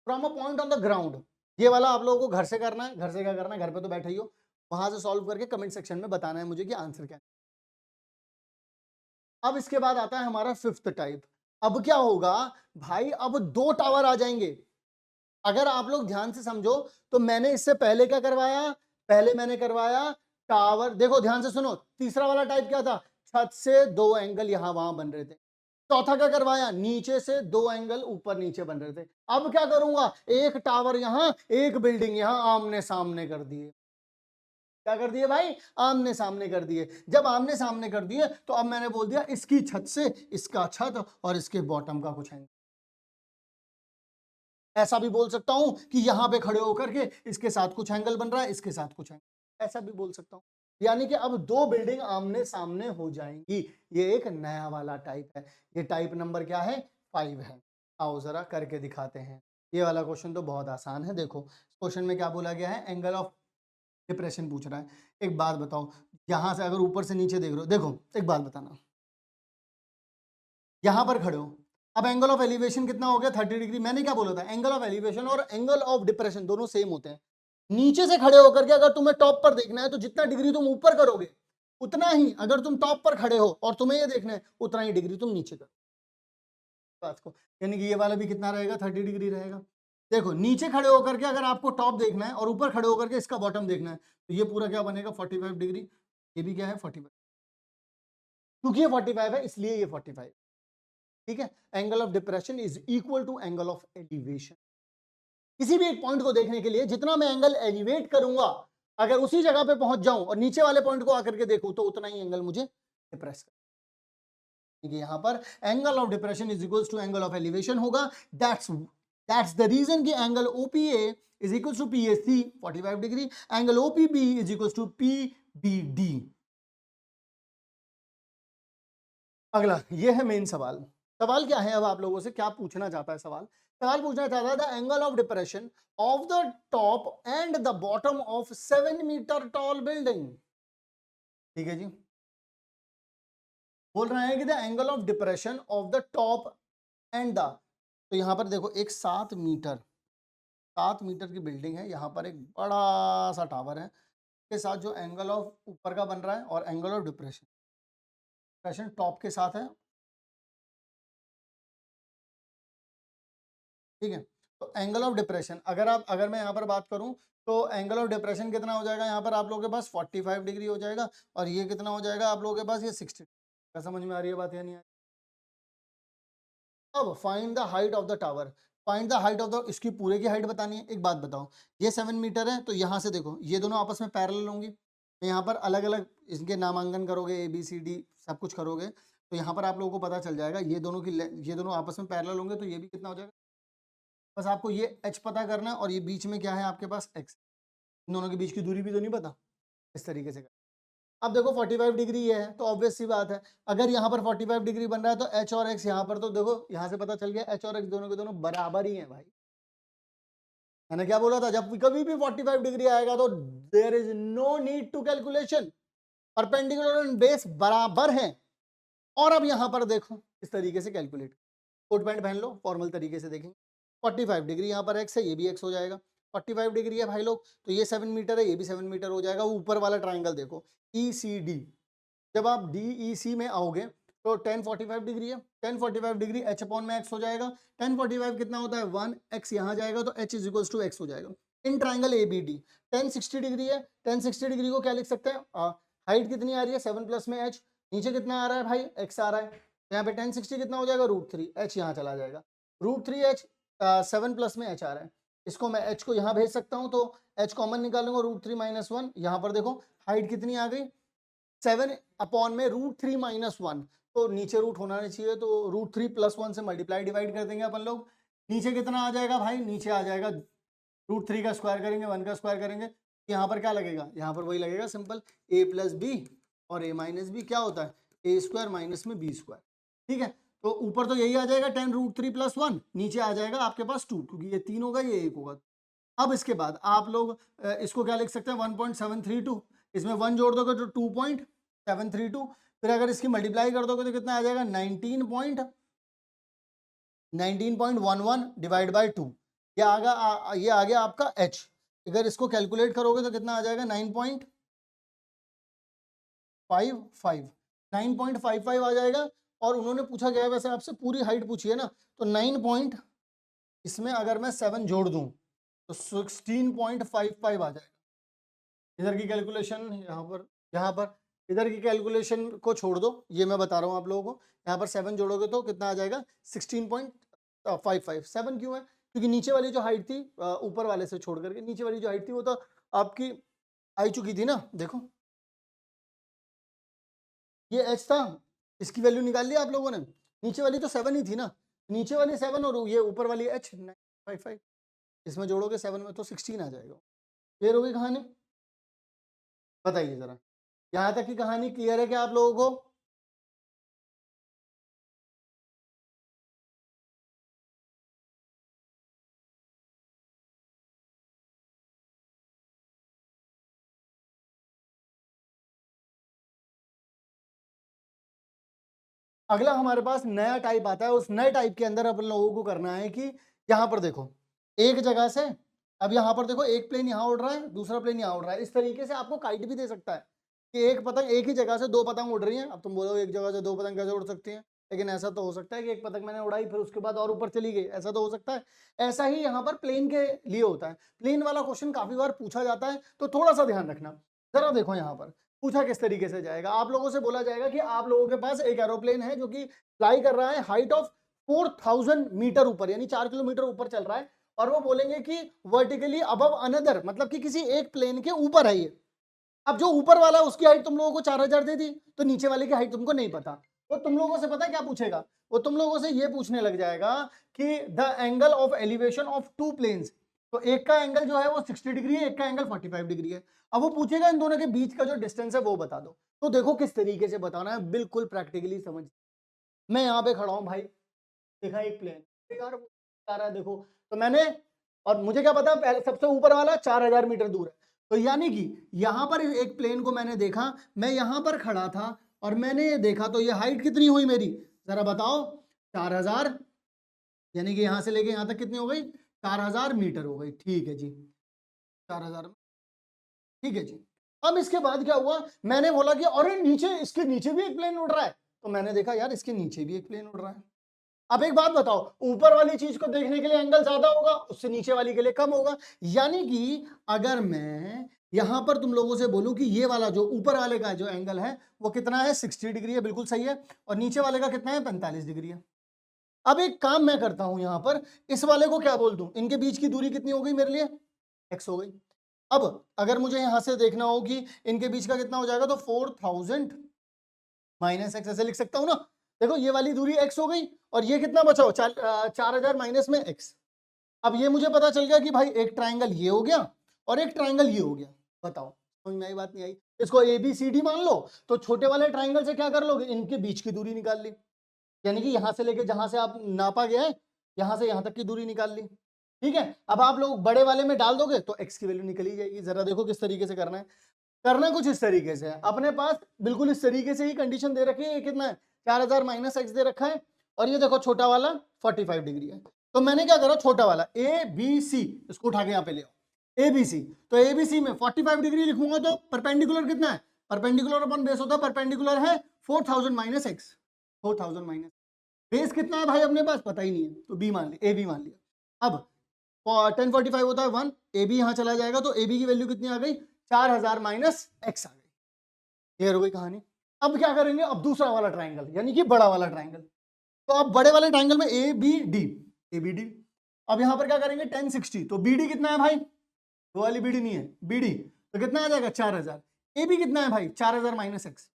from a point on the ground, ये वाला आप लोगों को घर से करना है, घर से क्या करना है, घर पे तो बैठे ही हो, वहां से सॉल्व करके कमेंट सेक्शन में बताना है मुझे कि आंसर क्या है। अब इसके बाद आता है हमारा फिफ्थ टाइप, अब क्या होगा भाई, अब दो टावर आ जाएंगे। अगर आप लोग ध्यान से समझो तो मैंने इससे पहले क्या करवाया, पहले मैंने करवाया टावर, देखो ध्यान से सुनो, तीसरा वाला टाइप क्या था, छत से दो एंगल यहां वहां बन रहे थे, चौथा क्या करवाया, नीचे से दो एंगल ऊपर नीचे बन रहे थे। अब क्या करूंगा, एक टावर यहां एक बिल्डिंग यहां आमने सामने कर दिए, क्या कर दिए भाई, आमने सामने कर दिए। जब आमने सामने कर दिए तो अब मैंने बोल दिया इसकी छत से इसका छत और इसके बॉटम का कुछ एंगल, ऐसा भी बोल सकता हूं कि यहां पे खड़े होकर के इसके साथ कुछ एंगल बन रहा है, इसके साथ कुछ एंगल, ऐसा भी बोल सकता हूं, यानी कि अब दो बिल्डिंग आमने सामने हो जाएंगी। ये एक नया वाला टाइप है, ये टाइप नंबर क्या है 5 है। आओ जरा करके दिखाते हैं, ये वाला क्वेश्चन तो बहुत आसान है। देखो क्वेश्चन में क्या बोला गया है, एंगल ऑफ डिप्रेशन पूछ रहा है। एक बात बताओ, यहां से अगर ऊपर से नीचे देख रहे हो, देखो एक बात बताना, यहां पर खड़े हो, अब एंगल ऑफ एलिवेशन कितना हो गया 30 डिग्री। मैंने क्या बोला था, एंगल ऑफ एलिवेशन और एंगल ऑफ डिप्रेशन दोनों सेम होते हैं। नीचे से खड़े होकर के अगर तुम्हें टॉप पर देखना है तो जितना डिग्री तुम ऊपर करोगे उतना ही, अगर तुम टॉप पर खड़े हो और तुम्हें ये देखना है उतना ही डिग्री तुम नीचे करो बात को, यानी कि ये वाला भी कितना रहेगा 30 डिग्री रहेगा। देखो नीचे खड़े होकर के अगर आपको टॉप देखना है और ऊपर खड़े होकर के इसका बॉटम देखना है, तो ये पूरा क्या बनेगा 45 डिग्री, ये भी क्या है 45, क्योंकि ये 45 है इसलिए ये 45, ठीक है। Angle of depression is equal to angle of elevation. किसी भी एक पॉइंट को देखने के लिए जितना मैं एंगल एलिवेट करूंगा, अगर उसी जगह पे पहुंच जाऊं और नीचे वाले पॉइंट को आकर के देखूं तो उतना ही एंगल मुझे डिप्रेस कर, यहां पर angle of depression is equal to angle of elevation होगा। दैट्स द रीजन कि angle OPA is equal to PAC 45 degree, angle OPB is equal to PBD. अगला ये है मेन सवाल, सवाल क्या है, अब आप लोगों से क्या पूछना चाहता है सवाल, सवाल पूछना चाहता है the angle of depression of the top and the bottom of 7 meter tall building, ठीक है जी। बोल रहे हैं कि the angle of depression of the top and the, तो यहां पर देखो एक 7 मीटर की बिल्डिंग है, यहां पर एक बड़ा सा टावर है के साथ जो एंगल ऑफ ऊपर का बन रहा है और angle of depression, depression top के साथ है, ठीक है। तो एंगल ऑफ डिप्रेशन अगर मैं यहाँ पर बात करूं तो एंगल ऑफ डिप्रेशन कितना हो जाएगा, यहाँ पर आप लोगों के पास 45 डिग्री हो जाएगा और ये कितना हो जाएगा आप लोगों के पास ये 60, क्या समझ में आ रही है बात या नहीं? अब find the height of the tower. Find the height of the, इसकी पूरे की हाइट बतानी है। एक बात बताओ, ये 7 मीटर है, तो यहाँ से देखो ये दोनों आपस में पैरेलल होंगी, तो यहाँ पर अलग अलग इनके नामांकन करोगे, ए बी सी डी सब कुछ करोगे, तो यहाँ पर आप लोगों को पता चल जाएगा ये दोनों की ये दोनों आपस में पैरेलल होंगे, तो ये भी कितना हो जाएगा। बस आपको ये h पता करना है, और ये बीच में क्या है आपके पास x। इन दोनों के बीच की दूरी भी तो नहीं पता, इस तरीके से। अब देखो 45 डिग्री ये है, तो ऑब्वियस सी बात है, अगर यहाँ पर 45 डिग्री बन रहा है तो h और x यहाँ पर, तो देखो यहाँ से पता चल गया h और x दोनों के दोनों बराबर ही हैं भाई। मैंने क्या बोला था, जब कभी भी 45 डिग्री आएगा तो there is no need to calculation, perpendicular and base बराबर हैं। और अब यहाँ पर देखो इस तरीके से कैलकुलेट, कोट पैंट पहन लो, फॉर्मल तरीके से देखेंगे। 45 डिग्री यहाँ पर x है, ये भी x हो जाएगा। 45 डिग्री है भाई लोग, तो ये 7 मीटर है, ये भी 7 मीटर हो जाएगा। ऊपर वाला ट्राइंगल देखो ECD, जब आप DEC में आओगे तो 1045 डिग्री है, 1045 डिग्री h अपॉन में x हो जाएगा। 1045 कितना होता है 1, x यहाँ जाएगा तो h is equal to x हो जाएगा। इन ट्राइंगल ABD 1060 डिग्री है, 1060 डिग्री को क्या लिख सकते हैं, हाइट कितनी आ रही है 7 प्लस में h, नीचे कितना आ रहा है भाई x आ रहा है, यहाँ पे 1060 कितना हो जाएगा √3, h यहाँ चला जाएगा, √3h 7 प्लस में h आ रहा है, इसको मैं h को यहाँ भेज सकता हूँ, तो h कॉमन निकालूंगा, √3 - 1, यहाँ पर देखो हाइट कितनी आ गई 7 अपॉन में √3 - 1, तो नीचे रूट होना नहीं चाहिए, तो √3 + 1 से मल्टीप्लाई डिवाइड कर देंगे अपन लोग। नीचे कितना आ जाएगा भाई, नीचे आ जाएगा √3 का स्क्वायर करेंगे, 1 का स्क्वायर करेंगे, यहाँ पर क्या लगेगा, यहाँ पर वही लगेगा सिंपल, a + b और a - b क्या होता है a² - में b²। ठीक है, तो ऊपर तो यही आ जाएगा 10 √3 + 1, नीचे आ जाएगा आपके पास 2, क्योंकि ये 3 होगा ये 1 होगा। अब इसके बाद आप लोग इसको क्या लिख सकते हैं 1.732, इसमें 1 जोड़ दोगे तो 2.732, फिर अगर इसकी मल्टीप्लाई कर दोगे तो कितना आ जाएगा 19.11 डिवाइड बाय 2, ये आ गया आपका h। अगर इसको कैलकुलेट करोगे तो कितना आ जाएगा 9.55 आ जाएगा। और उन्होंने पूछा गया है वैसे आपसे पूरी हाइट पूछी है ना, तो 9 इसमें अगर मैं 7 जोड़ दूं तो 16.55 आ जाएगा। इधर की कैलकुलेशन यहाँ पर इधर की कैलकुलेशन को छोड़ दो, ये मैं बता रहा हूँ आप लोगों को, यहाँ पर 7 जोड़ोगे तो कितना आ जाएगा 16.55। 7 क्यों है, क्योंकि नीचे वाली जो हाइट थी ऊपर वाले से छोड़ करके, नीचे वाली जो हाइट थी वो तो आपकी आई चुकी थी ना, देखो ये h था, इसकी वैल्यू निकाल ली आप लोगों ने, नीचे वाली तो 7 ही थी ना, नीचे वाली 7 और ये ऊपर वाली h 955, इसमें जोड़ोगे 7 में तो 16 आ जाएगा। क्लियर होगी कहानी, बताइए जरा, यहाँ तक की कहानी क्लियर है क्या आप लोगों को? अगला हमारे पास नया टाइप आता है, उस नए टाइप के अंदर अपन लोगों को करना है कि यहाँ पर देखो एक जगह से, अब यहाँ पर देखो एक प्लेन यहाँ उड़ रहा है, दूसरा प्लेन यहाँ उड़ रहा है, इस तरीके से आपको काइट भी दे सकता है कि एक पतंग एक ही जगह से 2 पतंग उड़ रही हैं। अब तुम बोलो एक जगह से 2 पतंग कैसे उड़ सकती हैं, लेकिन ऐसा तो हो सकता है कि एक पतंग मैंने उड़ाई फिर उसके बाद और ऊपर चली गई, ऐसा तो हो सकता है। ऐसा ही यहाँ पर प्लेन के लिए होता है, प्लेन वाला क्वेश्चन काफी बार पूछा जाता है, तो थोड़ा सा ध्यान रखना। जरा देखो यहाँ पर पूछा किस तरीके से जाएगा, आप लोगों से बोला जाएगा कि आप लोगों के पास एक एरोप्लेन है जो कि फ्लाई कर रहा है हाइट ऑफ 4000 मीटर ऊपर, यानी 4 किलोमीटर ऊपर चल रहा है, और वो बोलेंगे कि वर्टिकली अबव अनदर, मतलब कि किसी एक प्लेन के ऊपर है ये। अब जो ऊपर वाला है उसकी हाइट तुम लोगों को 4000 दे दी, तो नीचे वाले की हाइट तुमको नहीं पता, वो तुम लोगों से पता है क्या पूछेगा, वो तुम लोगों से ये पूछने लग जाएगा कि the angle of elevation of 2 planes, तो एक का एंगल जो है वो 60 डिग्री है, एक का एंगल 45 डिग्री है। अब वो पूछेगा इन दोनों के बीच का जो डिस्टेंस है वो बता दो, तो देखो किस तरीके से बताना है, बिल्कुल प्रैक्टिकली समझ। मैं यहाँ पे खड़ा हूँ भाई, देखा एक प्लेन यार आ रहा है देखो, तो मैंने, और मुझे क्या पता पहले सबसे ऊपर वाला 4000 मीटर दूर है, तो यानी कि यहाँ पर एक प्लेन को मैंने देखा, मैं यहाँ पर खड़ा था और मैंने ये देखा, तो ये हाइट कितनी हुई मेरी, जरा बताओ 4000, यानी कि यहाँ से लेके यहाँ तक कितनी हो गई 4000 मीटर हो गई। ठीक है जी, 4000, ठीक है जी। अब इसके बाद क्या हुआ, मैंने बोला कि अरे नीचे, इसके नीचे भी एक प्लेन उड़ रहा है, तो मैंने देखा यार इसके नीचे भी एक प्लेन उड़ रहा है। अब एक बात बताओ, ऊपर वाली चीज को देखने के लिए एंगल ज्यादा होगा, उससे नीचे वाली के लिए कम होगा, यानी कि अगर मैं यहां पर तुम लोगों से बोलूं कि ये वाला जो ऊपर वाले का जो एंगल है वो कितना है, 60 डिग्री है, बिल्कुल सही है, और नीचे वाले का कितना है, 45 डिग्री है। अब एक काम मैं करता हूं, यहां पर इस वाले को क्या बोल दूं, इनके बीच की दूरी कितनी हो गई मेरे लिए, x हो गई। अब अगर मुझे यहां से देखना हो कि इनके बीच का कितना हो जाएगा, तो 4000 माइनस एक्स ऐसे लिख सकता हूं ना। देखो ये वाली दूरी x हो गई, और ये कितना बचा हो, 4000 माइनस में x। अब ये मुझे पता चल गया कि भाई एक ट्राइंगल ये हो गया और एक ट्राइंगल ये हो गया। बताओ समझ में आई बात, नहीं आई? इसको ए बी सी डी मान लो, तो छोटे वाले ट्राइंगल से क्या कर लोगे, इनके बीच की दूरी निकाल ली, यानी कि यहां से लेके जहां से आप नापा गया है यहां से यहां तक की दूरी निकाल ली। ठीक है, अब आप लोग बड़े वाले में डाल दोगे तो x की वैल्यू निकल ही जाएगी। जरा देखो किस तरीके से करना है, करना कुछ इस तरीके से है, अपने पास बिल्कुल इस तरीके से ही कंडीशन दे रखी है, ये कितना है 4000 माइनस एक्स दे रखा है, और ये देखो छोटा वाला 45 डिग्री है। तो मैंने क्या करा, छोटा वाला ए बी सी इसको उठा के यहाँ पे ले आओ, ए बी सी, तो ए बी सी में 45 डिग्री लिखूंगा तो परपेंडिकुलर कितना है, परपेंडिकुलर अपन बेस होता है, परपेंडिकुलर है 4000 माइनस एक्स, 4000 माइनस बेस कितना है भाई अपने पास पता ही नहीं है, तो बी मान लिया, ए बी मान लिया। अब 1045 होता है 1, ए बी यहां चला जाएगा, तो ए बी की वैल्यू कितनी आ गई, 4000 माइनस एक्स आ गई। क्लियर हो गई कहानी। अब क्या करेंगे, अब दूसरा वाला ट्राइंगल यानी कि बड़ा वाला ट्राइंगल, तो अब बड़े वाले ट्राइंगल में a b d, a b d, अब यहां पर क्या करेंगे 1060, तो बी डी कितना है भाई, वो वाली बी डी नहीं है, बी डी तो कितना आ जाएगा 4000, ए बी कितना है भाई 4000 माइनस एक्स,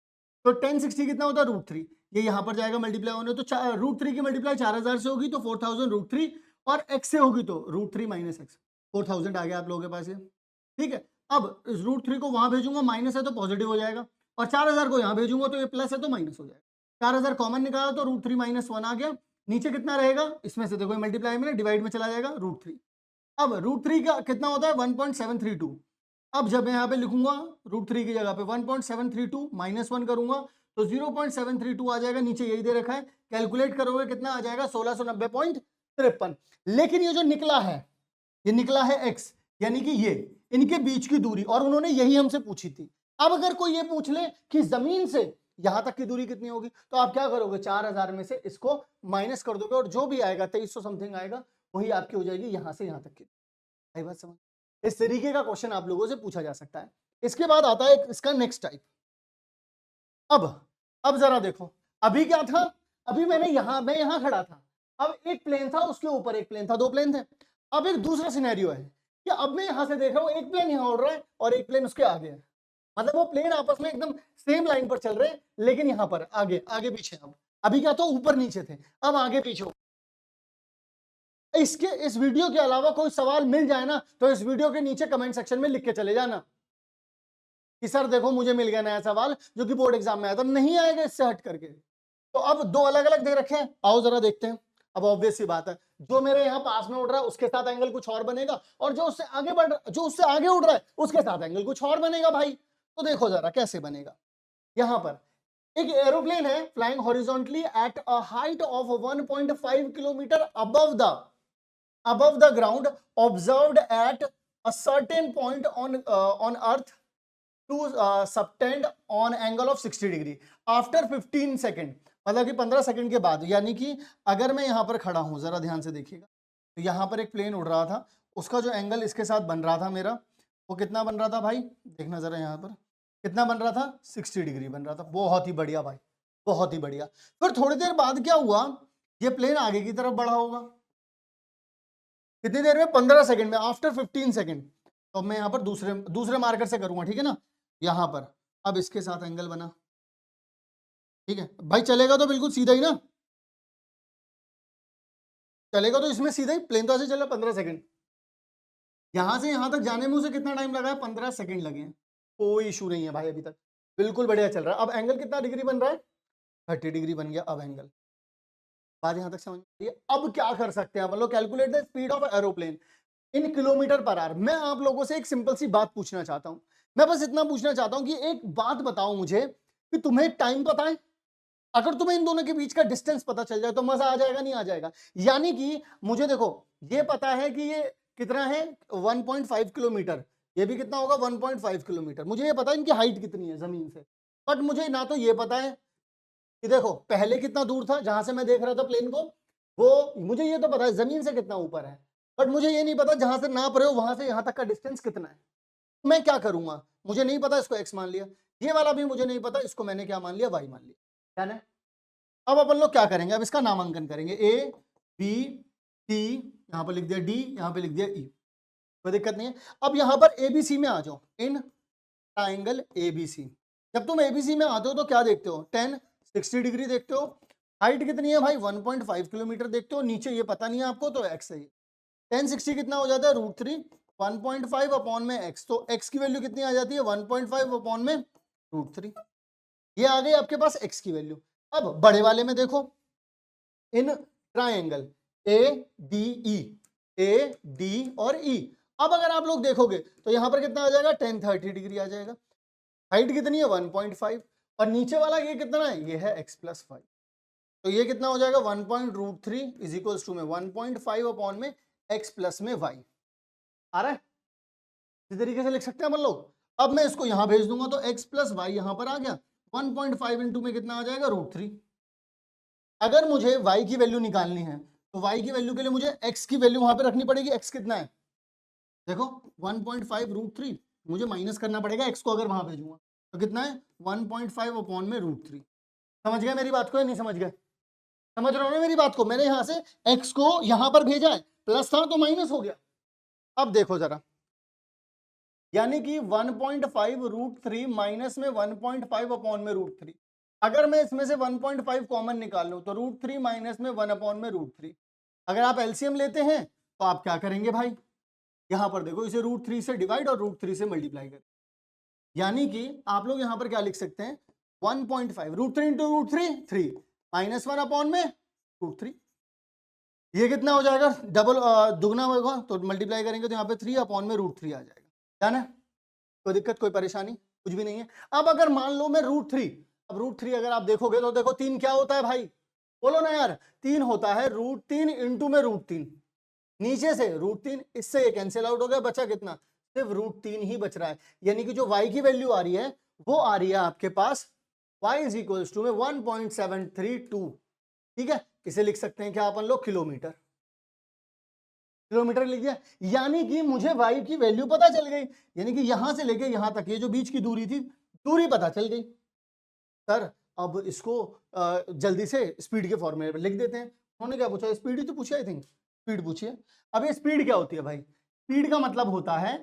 तो 1060 कितना होता है √3, ये यहां पर जाएगा मल्टीप्लाई होने, तो √3 की मल्टीप्लाई 4000 से होगी तो 4000 √3, और x से होगी तो √3 माइनस एक्स, 4000 आ गया आप लोगों के पास ये। ठीक है, अब इस √3 को वहां भेजूंगा, माइनस है तो पॉजिटिव हो जाएगा, और 4000 को यहां भेजूंगा तो ये प्लस है तो माइनस हो जाएगा। 4000 कॉमन निकाला तो √3 माइनस 1 आ गया, नीचे कितना रहेगा, इसमें से देखो मल्टीप्लाई में डिवाइड में चला जाएगा √3। अब √3 का कितना होता है 1.732, अब जब मैं यहाँ पे लिखूंगा √3 की जगह पे 1.732 माइनस 1 करूंगा तो 0.732 आ जाएगा, नीचे यही दे रखा है, कैलकुलेट करोगे कितना आ जाएगा 1690.53। लेकिन ये जो निकला है, ये निकला है x, यानी कि ये इनके बीच की दूरी, और उन्होंने यही हमसे पूछी थी। अब अगर कोई ये पूछ ले कि जमीन से यहां तक की दूरी कितनी होगी, तो आप क्या करोगे 4000 में से इसको माइनस कर दोगे, और जो भी आएगा 2300 समथिंग आएगा, वही आपकी हो जाएगी यहां से यहां तक की। आई बात समझ? इस तरीके का क्वेश्चन आप लोगों से पूछा जा सकता है। इसके बाद आता है इसका नेक्स्ट टाइप। अब जरा देखो, अभी क्या था, अभी मैं यहां खड़ा था, अब एक प्लेन था, उसके ऊपर एक प्लेन था, दो प्लेन थे। अब एक दूसरा सिनेरियो है कि अब मैं यहां से देख रहा हूं एक प्लेन यहां उड़ रहा है और एक प्लेन उसके आगे है, मतलब वो प्लेन आपस में एकदम सेम लाइन पर चल रहे हैं, लेकिन यहां पर आगे आगे पीछे। अब अभी क्या था, ऊपर नीचे थे, अब आगे पीछे। इसके इस वीडियो के अलावा कोई सवाल मिल जाए ना, तो इस वीडियो के नीचे कमेंट सेक्शन में लिख के चले जाना कि सर देखो मुझे मिल गया नया सवाल जो कि बोर्ड एग्जाम में आया था, नहीं आएगा इससे हट करके। तो अब दो अलग अलग दे रखे हैं, आओ जरा देखते हैं। अब ऑब्वियस सी बात है, जो मेरे यहाँ पास में उड़ रहा है उसके साथ एंगल कुछ और बनेगा, और जो उससे आगे बढ़ रहा, जो उससे आगे उड़ रहा है उसके साथ एंगल कुछ और बनेगा भाई। तो देखो जरा कैसे बनेगा। यहां पर एक एरोप्लेन है flying horizontally at a height of 1.5 kilometre above the ground, observed at a certain point on earth to subtend on angle of 60 degree after 15 second, मतलब कि 15 सेकंड के बाद। यानी कि अगर मैं यहां पर खड़ा हूं, जरा ध्यान से देखिएगा, तो यहां पर एक प्लेन उड़ रहा था, उसका जो एंगल इसके साथ बन रहा था मेरा, वो कितना बन रहा था भाई, देखना जरा यहां पर कितना बन रहा था, 60 डिग्री बन रहा था। बहुत ही बढ़िया भाई, बहुत ही बढ़िया। फिर थोड़ी देर बाद क्या हुआ, ये प्लेन आगे की तरफ बढ़ा होगा, कितनी देर में, 15 सेकंड में, आफ्टर 15 सेकंड। तो मैं यहां पर दूसरे मार्कर से करूंगा, ठीक है ना, यहां पर अब इसके साथ एंगल बना, ठीक है भाई, चलेगा तो बिल्कुल सीधा ही ना, चलेगा तो इसमें सीधा ही, प्लेन तो ऐसे चला 15 सेकंड, यहां से यहां तक जाने में उसे कितना टाइम लगा है, 15 सेकंड लगे हैं। कोई इशू नहीं है भाई, अभी तक बिल्कुल बढ़िया चल रहा है। अब एंगल कितना डिग्री बन रहा है, 30 डिग्री बन गया। अब एंगल, बात यहां तक समझ में आई है। अब क्या कर सकते हैं, मतलब calculate the speed of aeroplane in kilometre per hour. मैं आप लोगों से एक सिंपल सी बात पूछना चाहता हूं, मैं बस इतना पूछना चाहता हूं कि एक बात बताओ मुझे कि तुम्हें टाइम पता है, अगर तुम्हें इन दोनों के बीच का डिस्टेंस पता चल जाए तो मजा आ जाएगा, नहीं आ जाएगा। यानी कि मुझे देखो ये पता है कि ये कितना है 1.5 किलोमीटर, ये भी कितना होगा 1.5 किलोमीटर, मुझे ये पता है इनकी हाइट कितनी है जमीन से, बट मुझे ना तो ये पता है कि देखो पहले कितना दूर था जहां से मैं देख रहा था प्लेन को, वो मुझे ये तो पता है जमीन से कितना ऊपर है, बट मुझे ये नहीं पता जहां से नाप रहे हो वहां से यहां तक का डिस्टेंस कितना है। मैं क्या करूंगा, मुझे नहीं पता, इसको x मान लिया, ये वाला भी मुझे नहीं पता, इसको मैंने क्या मान लिया, y मान लिया, क्या ना। अब अपन लोग क्या करेंगे, अब इसका नामांकन करेंगे, a b c, यहां पर लिख दिया d, यहां पे लिख दिया e, कोई दिक्कत नहीं है। अब यहां पर abc में आ जाओ, इन ट्राइंगल abc, जब तुम abc में आते हो तो क्या देखते हो, 10 60 डिग्री देखते हो, हाइट कितनी है भाई 1.5 किलोमीटर देखते हो, नीचे ये पता नहीं है आपको तो x है, 10 60 कितना हो जाता है √3, 1.5 अपॉन में x, तो x की वैल्यू कितनी आ जाती है 1.5 अपॉन में √3, ये आ गई आपके पास x की वैल्यू। अब बड़े वाले में देखो, इन triangle A D E, A D और ई, अब अगर आप लोग देखोगे तो यहां पर कितना आ जाएगा 10 30 डिग्री आ जाएगा, हाइट कितनी है 1.5, और नीचे वाला ये कितना है, ये है x + 5, तो ये कितना हो जाएगा 1.√3 इज इक्वल्स टू में 1.5 अपॉन में x प्लस में y, आ रहा है, इस तरीके से लिख सकते हैं अपन लोग। अब मैं इसको यहां भेज दूंगा तो x प्लस वाई यहां पर आ गया, 1.5 इंटू में कितना आ जाएगा √3। अगर मुझे y की वैल्यू निकालनी है तो y की वैल्यू के लिए मुझे x की वैल्यू वहां पे रखनी पड़ेगी, x कितना है देखो 1.5 √3, मुझे माइनस करना पड़ेगा x को, अगर वहां भेजूंगा तो कितना है 1.5 अपॉन में √3। समझ गए मेरी बात को या नहीं समझ गए, समझ रहे हो ना मेरी बात को, मैंने यहां से x को यहां पर भेजा है, प्लस था तो माइनस हो गया। अब देखो जरा, यानी कि 1.5 √3 माइनस में 1.5 अपॉन में √3, अगर मैं इसमें से 1.5 कॉमन निकाल लूं तो √3 माइनस में 1 अपॉन में √3, अगर आप एलसीएम लेते हैं तो आप क्या करेंगे भाई, यहां पर देखो इसे √3 से डिवाइड और √3 से मल्टीप्लाई करें, यानी कि आप लोग यहां पर क्या लिख सकते हैं 1.5 √3 इंटू √3 3 माइनस 1 अपॉन में √3, ये कितना हो जाएगा डबल दुगना होगा तो मल्टीप्लाई करेंगे तो यहाँ पे 3 अपॉन में √3 आ जाएगा, क्या ना, कोई दिक्कत कोई परेशानी कुछ भी नहीं है। अब अगर मान लो मैं √3, अब √3 अगर आप देखोगे तो देखो 3 क्या होता है भाई, बोलो ना यार, 3 होता है √3 इंटू में √3, नीचे से √3, इससे ये कैंसिल आउट हो गया, बचा कितना सिर्फ √3 ही बच रहा है, यानी कि जो y की वैल्यू आ रही है वो आ रही है आपके पास y इज इक्वल्स टू में 1.732, ठीक है, इसे लिख सकते हैं क्या अपन लोग किलोमीटर, किलोमीटर लिख दिया, यानी कि मुझे y की वैल्यू पता चल गई, यानी कि यहां से लेके यहां तक ये जो बीच की दूरी थी, दूरी पता चल गई। सर अब इसको जल्दी से स्पीड के फॉर्मूले पर लिख देते हैं, उन्होंने क्या पूछा, स्पीड ही तो पूछा, आई थिंक स्पीड पूछिए। अब ये स्पीड क्या होती है भाई, स्पीड का मतलब होता है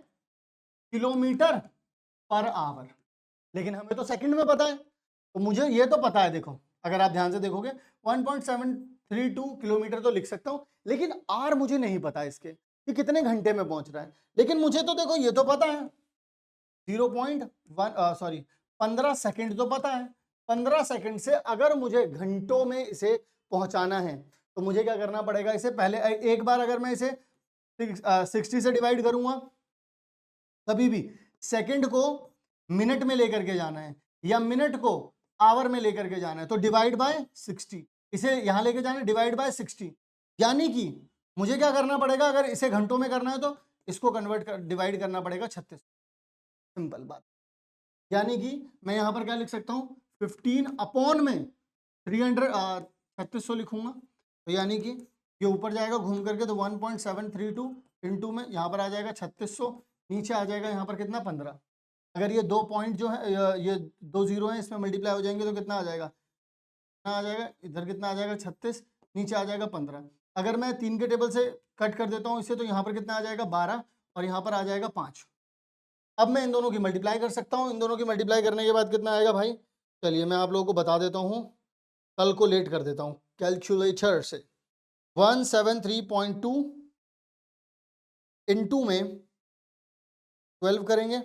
किलोमीटर पर आवर, लेकिन हमें तो सेकंड में पता है, तो मुझे ये तो पता है, देखो अगर आप ध्यान से देखोगे 1.732 किलोमीटर तो लिख सकता हूं, लेकिन आर मुझे नहीं पता इसके कि कितने घंटे में पहुंच रहा है, लेकिन मुझे तो देखो ये तो पता है 0.1 सॉरी 15 सेकंड तो पता है, 15 सेकंड से अगर मुझे घंटों में इसे पहुंचाना है तो मुझे क्या करना पड़ेगा, इसे पहले एक बार अगर मैं इसे 60 से डिवाइड करूंगा, कभी भी सेकंड को मिनट में लेकर के जाना है या मिनट को आवर में लेकर के जाना है तो डिवाइड बाय 60, इसे यहां लेके जाना है डिवाइड बाय 60, यानी कि मुझे क्या करना पड़ेगा, अगर इसे घंटों में करना है तो इसको कन्वर्ट कर डिवाइड करना पड़ेगा 36, सिंपल बात, यानी कि मैं यहां पर क्या लिख सकता हूं 15 अपॉन में 300 3600 लिखूंगा, तो यानी कि ये ऊपर जाएगा घूम करके तो 1.732 इंटू में यहाँ पर आ जाएगा 3600, नीचे आ जाएगा यहाँ पर कितना 15, अगर ये दो पॉइंट जो है ये दो जीरो है इसमें मल्टीप्लाई हो जाएंगे तो कितना आ जाएगा, कितना आ जाएगा इधर कितना आ जाएगा 36, नीचे आ जाएगा 15, अगर मैं 3 के टेबल से कट कर देता हूँ इसे तो यहाँ पर कितना आ जाएगा 12 और यहाँ पर आ जाएगा 5। अब मैं इन दोनों की मल्टीप्लाई कर सकता हूँ, इन दोनों की मल्टीप्लाई करने के बाद कितना आएगा भाई, चलिए मैं आप लोगों को बता देता हूँ, कैलकुलेट कर देता हूँ कैलकुलेटर से, 173.2 इंटू में 12 करेंगे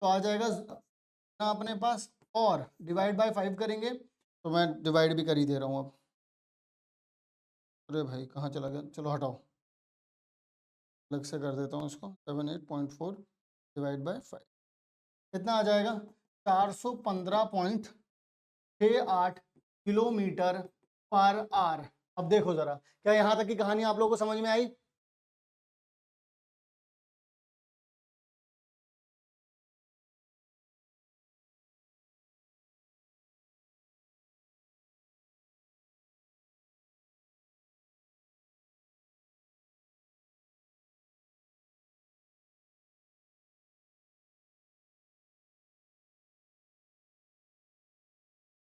तो आ जाएगा ना अपने पास, और डिवाइड बाय 5 करेंगे तो मैं डिवाइड भी कर ही दे रहा हूँ अब, अरे भाई कहाँ चला गया, चलो हटाओ अलग से कर देता हूँ इसको, 78.4 डिवाइड बाय 5 कितना आ जाएगा 415.68 किलोमीटर पर आवर। अब देखो जरा, क्या यहाँ तक की कहानी आप लोगों को समझ में आई।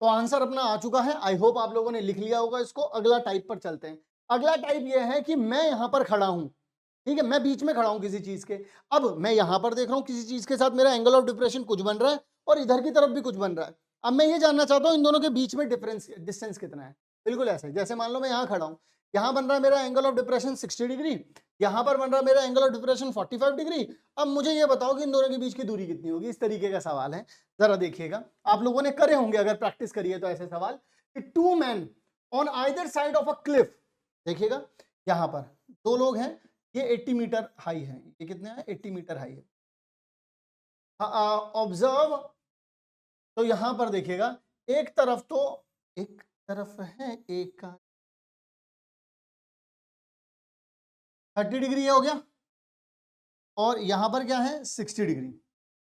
तो आंसर अपना आ चुका है। आई होप आप लोगों ने लिख लिया होगा इसको। अगला टाइप पर चलते हैं। अगला टाइप ये है कि मैं यहां पर खड़ा हूं, ठीक है, मैं बीच में खड़ा हूं किसी चीज के। अब मैं यहां पर देख रहा हूं किसी चीज के साथ मेरा एंगल ऑफ डिप्रेशन कुछ बन रहा है और इधर की तरफ भी कुछ बन रहा है। अब मैं ये जानना चाहता हूं इन दोनों के बीच में डिस्टेंस कितना है। बिल्कुल ऐसे, जैसे मान लो मैं यहां खड़ा हूं, यहां बन रहा है मेरा एंगल ऑफ डिप्रेशन 60 डिग्री, यहां पर बन रहा है मेरा एंगल ऑफ डिप्रेशन 45 डिग्री। अब मुझे ये बताओ कि इन दोनों के बीच की दूरी कितनी होगी। इस तरीके का सवाल है, जरा देखिएगा। आप लोगों ने करे होंगे अगर प्रैक्टिस करी है तो ऐसे सवाल कि 2 men on either side of a cliff. देखिएगा यहां पर 2 लोग हैं, ये 80 मीटर हाई है, ये कितने हैं 80 मीटर हाई है। ऑब्जर्व, तो यहां पर देखिएगा एक तरफ तो एक तरफ है एक का 30 डिग्री हो गया और यहां पर क्या है 60 डिग्री।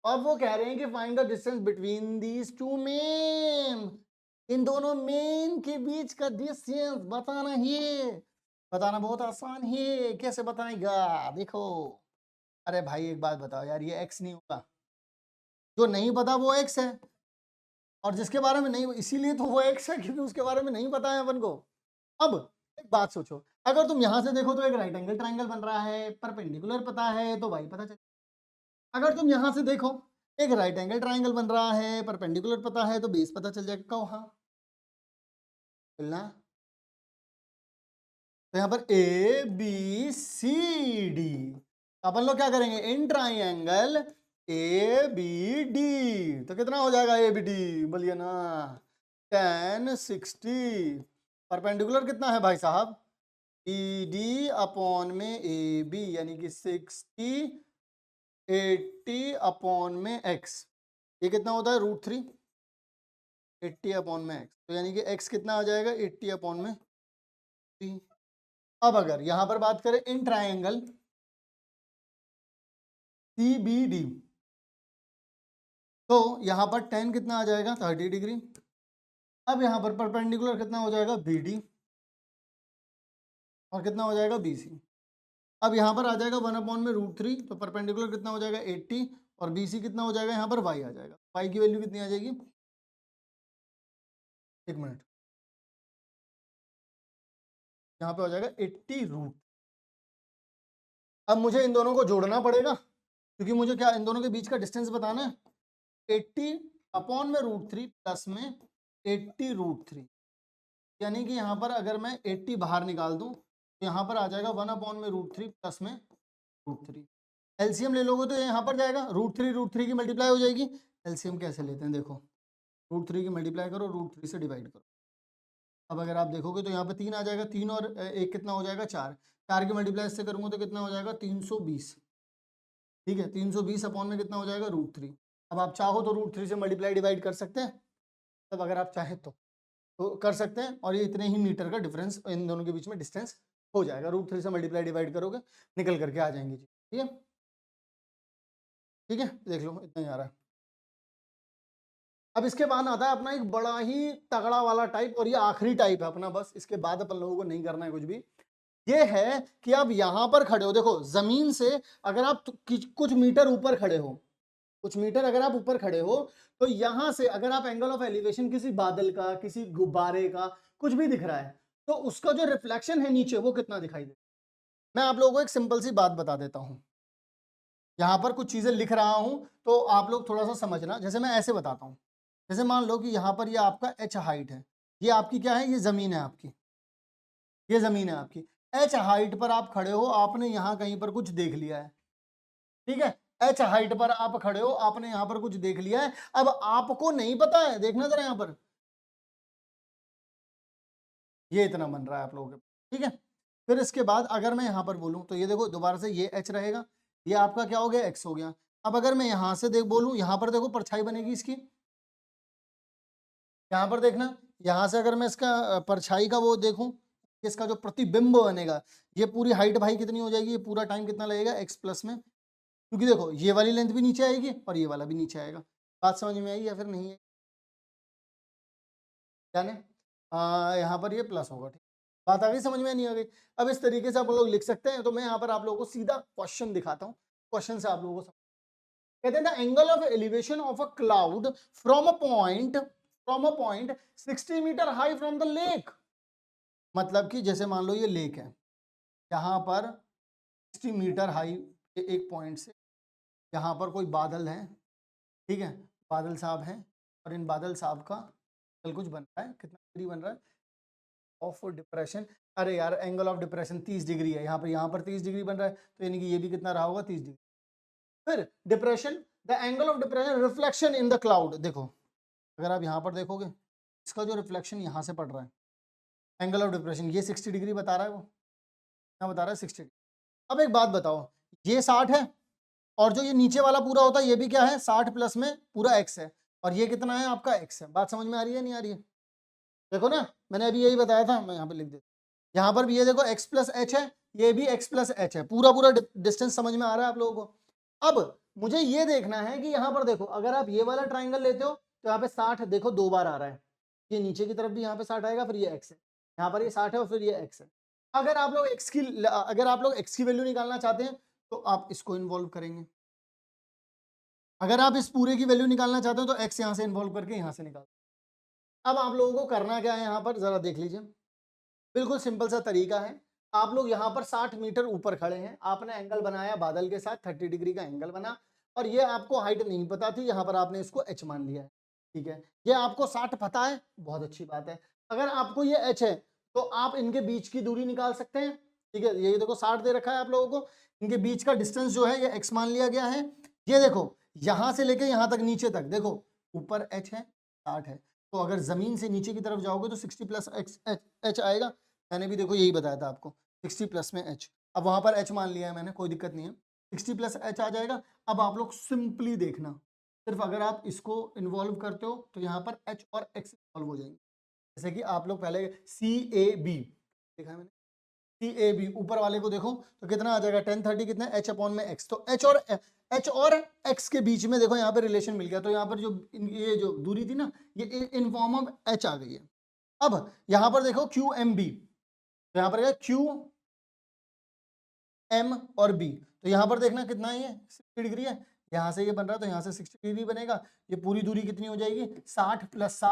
अब वो कह रहे हैं कि find the distance between these two men. इन दोनों मेन के बीच का डिस्टेंस बताना है। बताना बहुत आसान है, कैसे बताएगा देखो। अरे भाई एक बात बताओ यार, ये x नहीं होगा, जो नहीं पता वो x है, और जिसके बारे में नहीं, इसीलिए तो वो x है क्योंकि उसके बारे में नहीं पता है अपन को। अब एक बात सोचो, अगर तुम यहां से देखो तो एक राइट एंगल ट्रायंगल बन रहा है, परपेंडिकुलर पता है तो भाई पता चल। अगर तुम यहां से देखो एक राइट एंगल ट्रायंगल बन रहा है, परपेंडिकुलर पता है तो बेस पता चल जाएगा। कहो हाँ, बोलना। तो यहाँ पर ए बी सी डी, अपन लोग क्या करेंगे in triangle a b d, तो कितना हो जाएगा ए बी डी, बोलिए ना 10 60। परपेंडिकुलर कितना है भाई साहब, ई डी अपॉन में ए बी, यानी कि 60 80 अपॉन में x, ये कितना होता है √3, 80 अपॉन में x, तो यानी कि x कितना आ जाएगा 80 अपॉन में 3। अब अगर यहां पर बात करें in triangle c b d, तो यहां पर 10 कितना आ जाएगा 30 डिग्री। अब यहां पर परपेंडिकुलर कितना हो जाएगा बी डी, और कितना हो जाएगा बी सी। अब यहां पर आ जाएगा 1 अपॉन में √3, तो परपेंडिकुलर कितना हो जाएगा 80, और बी सी कितना हो जाएगा यहाँ पर y आ जाएगा। y की वैल्यू कितनी आ जाएगी, एक मिनट, यहाँ पे हो जाएगा 80 √। अब मुझे इन दोनों को जोड़ना पड़ेगा क्योंकि मुझे क्या इन दोनों के बीच का डिस्टेंस बताना है। 80 अपॉन में √3 प्लस में 80 √3, यानी कि यहाँ पर अगर मैं 80 बाहर निकाल दूं तो यहाँ पर आ जाएगा 1 अपॉन में √3 प्लस में √3। एलसीएम ले लोगे तो यहाँ पर जाएगा √3 की मल्टीप्लाई हो जाएगी। एलसीएम कैसे लेते हैं देखो, √3 की मल्टीप्लाई करो, √3 से डिवाइड करो। अब अगर आप देखोगे तो यहाँ पे 3 आ जाएगा, 3 और 1 कितना हो जाएगा 4, 4 की मल्टीप्लाई इससे करूंगा तो कितना हो जाएगा 320। ठीक है, 320 अपॉन में कितना हो जाएगा √3। अब आप चाहो तो √3 से मल्टीप्लाई डिवाइड कर सकते हैं, तब अगर आप चाहें तो कर सकते हैं, और ये इतने ही मीटर का डिफरेंस इन दोनों के बीच में डिस्टेंस हो जाएगा। √3 से मल्टीप्लाई डिवाइड करोगे निकल करके आ जाएंगी। ठीक है, ठीक है, देख लो इतना ही आ रहा है। अब इसके बाद आता है अपना एक बड़ा ही तगड़ा वाला टाइप, और ये आखिरी टाइप है अपना, बस इसके बाद अपन लोगों को नहीं करना है कुछ भी। ये है कि आप यहां पर खड़े हो, देखो जमीन से अगर आप कुछ मीटर ऊपर खड़े हो, कुछ मीटर अगर आप ऊपर खड़े हो, तो यहां से अगर आप एंगल ऑफ एलिवेशन किसी बादल का, किसी गुब्बारे का, कुछ भी दिख रहा है, तो उसका जो रिफ्लेक्शन है नीचे वो कितना दिखाई दे। मैं आप लोगों को एक सिंपल सी बात बता देता हूं, यहां पर कुछ चीजें लिख रहा हूं तो आप लोग थोड़ा सा समझना। जैसे मैं ऐसे बताता हूं, जैसे मान लो कि यहाँ पर ये आपका h हाइट है, ये आपकी क्या है, ये जमीन है आपकी, ये जमीन है आपकी। h हाइट पर आप खड़े हो, आपने यहाँ कहीं पर कुछ देख लिया है, ठीक है, h हाइट पर आप खड़े हो, आपने यहाँ पर कुछ देख लिया है। अब आपको नहीं पता है, देखना जरा यहाँ पर ये इतना बन रहा है आप लोगों के, ठीक है। फिर इसके बाद अगर मैं यहाँ पर बोलूँ तो ये देखो दोबारा से ये h रहेगा, ये आपका क्या हो गया x हो गया। अब अगर मैं यहाँ से देख बोलूँ, यहाँ पर देखो परछाई बनेगी इसकी, यहाँ पर देखना, यहाँ से अगर मैं इसका परछाई का वो देखूं, इसका जो प्रतिबिंब बनेगा, ये पूरी हाइट भाई कितनी हो जाएगी, ये पूरा टाइम कितना लगेगा x प्लस में, क्योंकि देखो ये वाली लेंथ भी नीचे आएगी और ये वाला भी नीचे आएगा। बात समझ में आई या फिर नहीं है, जाने यहाँ पर ये प्लस होगा, ठीक, बात आ गई समझ में, नहीं आ गई। अब इस तरीके से आप लोग लिख सकते हैं। तो मैं यहाँ पर आप लोगों को सीधा क्वेश्चन दिखाता हूँ, क्वेश्चन से आप लोगों को कहते हैं the angle of elevation of a cloud from a point from a point 60 meter high from the lake. मतलब कि जैसे मान लो ये लेक है, यहाँ पर 60 मीटर हाई के एक पॉइंट से यहाँ पर कोई बादल है, ठीक है, बादल साहब हैं, और इन बादल साहब का कल कुछ बन रहा है, कितना डिग्री बन रहा है ऑफ डिप्रेशन, अरे यार एंगल ऑफ डिप्रेशन 30 डिग्री है, यहाँ पर 30 डिग्री बन रहा है, तो यानी कि ये भी कितना रहा होगा 30 डिग्री। फिर depression, the angle of depression reflection in the cloud. देखो अगर आप यहाँ पर देखोगे, इसका जो रिफ्लेक्शन यहाँ से पड़ रहा है, एंगल ऑफ डिप्रेशन ये 60 डिग्री बता रहा है, वो क्या बता रहा है 60 डिग्री। अब एक बात बताओ, ये 60 है और जो ये नीचे वाला पूरा होता है ये भी क्या है 60 प्लस में पूरा x है, और ये कितना है आपका x है। बात समझ में आ रही है नहीं आ रही है? देखो ना मैंने अभी यही बताया था, मैं यहाँ पे लिख देता हूँ, यहाँ पर भी ये देखो x प्लस एच है, ये भी x प्लस एच है, पूरा पूरा डिस्टेंस समझ में आ रहा है आप लोगों को। अब मुझे ये देखना है कि यहाँ पर देखो अगर आप ये वाला ट्राइंगल लेते हो तो यहाँ पे 60 देखो 2 बार आ रहा है, ये नीचे की तरफ भी यहाँ पे 60 आएगा, फिर ये x है, यहाँ पर ये 60 है और फिर ये x है। अगर आप लोग x की वैल्यू निकालना चाहते हैं तो आप इसको इन्वॉल्व करेंगे, अगर आप इस पूरे की वैल्यू निकालना चाहते हो तो x यहाँ से इन्वॉल्व करके यहाँ से निकाल। अब आप लोगों को करना क्या है, यहाँ पर जरा देख लीजिए, बिल्कुल सिंपल सा तरीका है। आप लोग यहाँ पर 60 मीटर ऊपर खड़े हैं, आपने एंगल बनाया बादल के साथ 30 डिग्री का एंगल बना, और ये आपको हाइट नहीं पता थी, यहाँ पर आपने इसको h मान लिया है, ठीक है। ये आपको 60 पता है, बहुत अच्छी बात है। अगर आपको ये h है तो आप इनके बीच की दूरी निकाल सकते हैं, ठीक है। ये देखो 60 दे रखा है आप लोगों को, इनके बीच का डिस्टेंस जो है ये x मान लिया गया है। ये देखो यहाँ से लेके यहाँ तक नीचे तक देखो ऊपर h है 60 है, तो अगर जमीन से नीचे की तरफ जाओगे तो 60 प्लस h आएगा, मैंने भी देखो यही बताया था आपको 60 प्लस में h। अब वहां पर h मान लिया है मैंने, कोई दिक्कत नहीं है, 60 प्लस h आ जाएगा। अब आप लोग सिंपली देखना, सिर्फ अगर आप इसको इन्वॉल्व करते हो तो यहाँ पर h और x इन्वॉल्व हो जाएंगे। जैसे कि आप लोग पहले CAB देखा है मैंने, CAB ऊपर वाले को देखो तो कितना आ जाएगा 10 30 कितना h अपॉन में x, तो h और x के बीच में देखो यहाँ पे रिलेशन मिल गया, तो यहाँ पर जो ये जो दूरी थी ना ये इन फॉर्म ऑफ h आ गई है। अब यहाँ पर देखो QMB, तो यहाँ पर क्या QM और B, तो यहाँ पर देखना कितना है, ये 60 डिग्री है, यहाँ से ये बन रहा है तो यहाँ से 60 डिग्री बनेगा। ये पूरी दूरी कितनी हो जाएगी 60 प्लस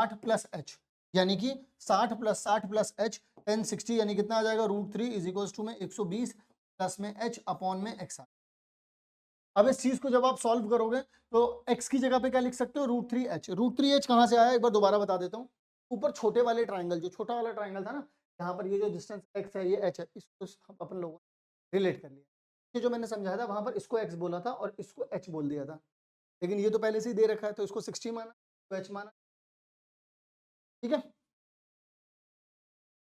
h, यानी कि 60 प्लस 60 प्लस h 1060, यानी कितना आ जाएगा √3 इज इक्वल टू में 120 प्लस में h अपॉन में x। अब इस चीज को जब आप सॉल्व करोगे तो x की जगह पे क्या लिख सकते हो √3h। √3h कहाँ से आया एक बार दोबारा बता देता हूँ, ऊपर छोटे वाले ट्राइंगल, जो छोटा वाला ट्राइंगल था ना, यहाँ पर ये जो डिस्टेंस x है ये h है, इसको हम अपन लोगों ने रिलेट कर लिया। ये जो मैंने समझाया था वहां पर इसको x बोला था और इसको h बोल दिया था, लेकिन ये तो पहले से ही दे रखा है तो इसको 60 माना तो h माना, ठीक है।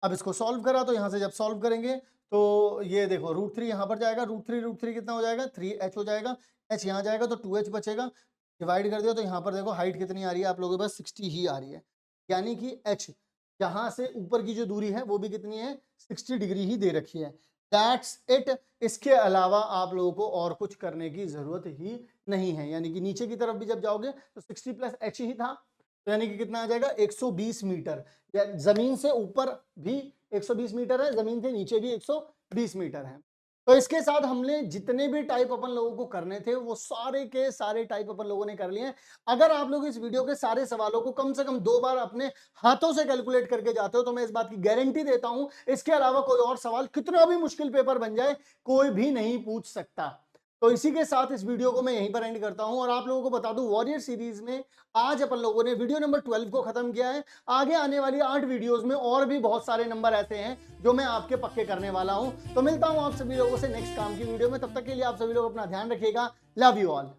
अब इसको सॉल्व करा तो यहाँ से जब सॉल्व करेंगे तो ये देखो √3 यहाँ पर जाएगा, √3 कितना हो जाएगा 3h हो जाएगा, h यहाँ जाएगा तो 2h बचेगा, डिवाइड कर दिया तो यहाँ पर देखो हाइट कितनी आ रही है आप लोगों के पास 60 ही आ रही है, यानी कि h यहाँ से ऊपर की जो दूरी है वो भी कितनी है 60 डिग्री ही दे रखी है। दैट्स इट, इसके अलावा आप लोगों को और कुछ करने की जरूरत ही नहीं है, यानी कि नीचे की तरफ भी जब जाओगे तो 60 प्लस h ही था, तो यानी कि कितना आ जाएगा 120 मीटर, या जमीन से ऊपर भी 120 मीटर है, जमीन से नीचे भी 120 मीटर है। तो इसके साथ हमने जितने भी टाइप अपन लोगों को करने थे वो सारे के सारे टाइप अपन लोगों ने कर लिए हैं। अगर आप लोग इस वीडियो के सारे सवालों को कम से कम 2 बार अपने हाथों से कैलकुलेट करके जाते हो तो मैं इस बात की गारंटी देता हूं इसके अलावा कोई और सवाल कितना भी मुश्किल पेपर बन जाए कोई भी नहीं पूछ सकता। तो इसी के साथ इस वीडियो को मैं यहीं पर एंड करता हूं और आप लोगों को बता दूं वॉरियर सीरीज में आज अपन लोगों ने वीडियो नंबर 12 को खत्म किया है। आगे आने वाली 8 वीडियोस में और भी बहुत सारे नंबर ऐसे हैं जो मैं आपके पक्के करने वाला हूं। तो मिलता हूं आप सभी लोगों से नेक्स्ट काम की वीडियो में, तब तक के लिए आप सभी लोग अपना ध्यान रखिएगा। Love you all.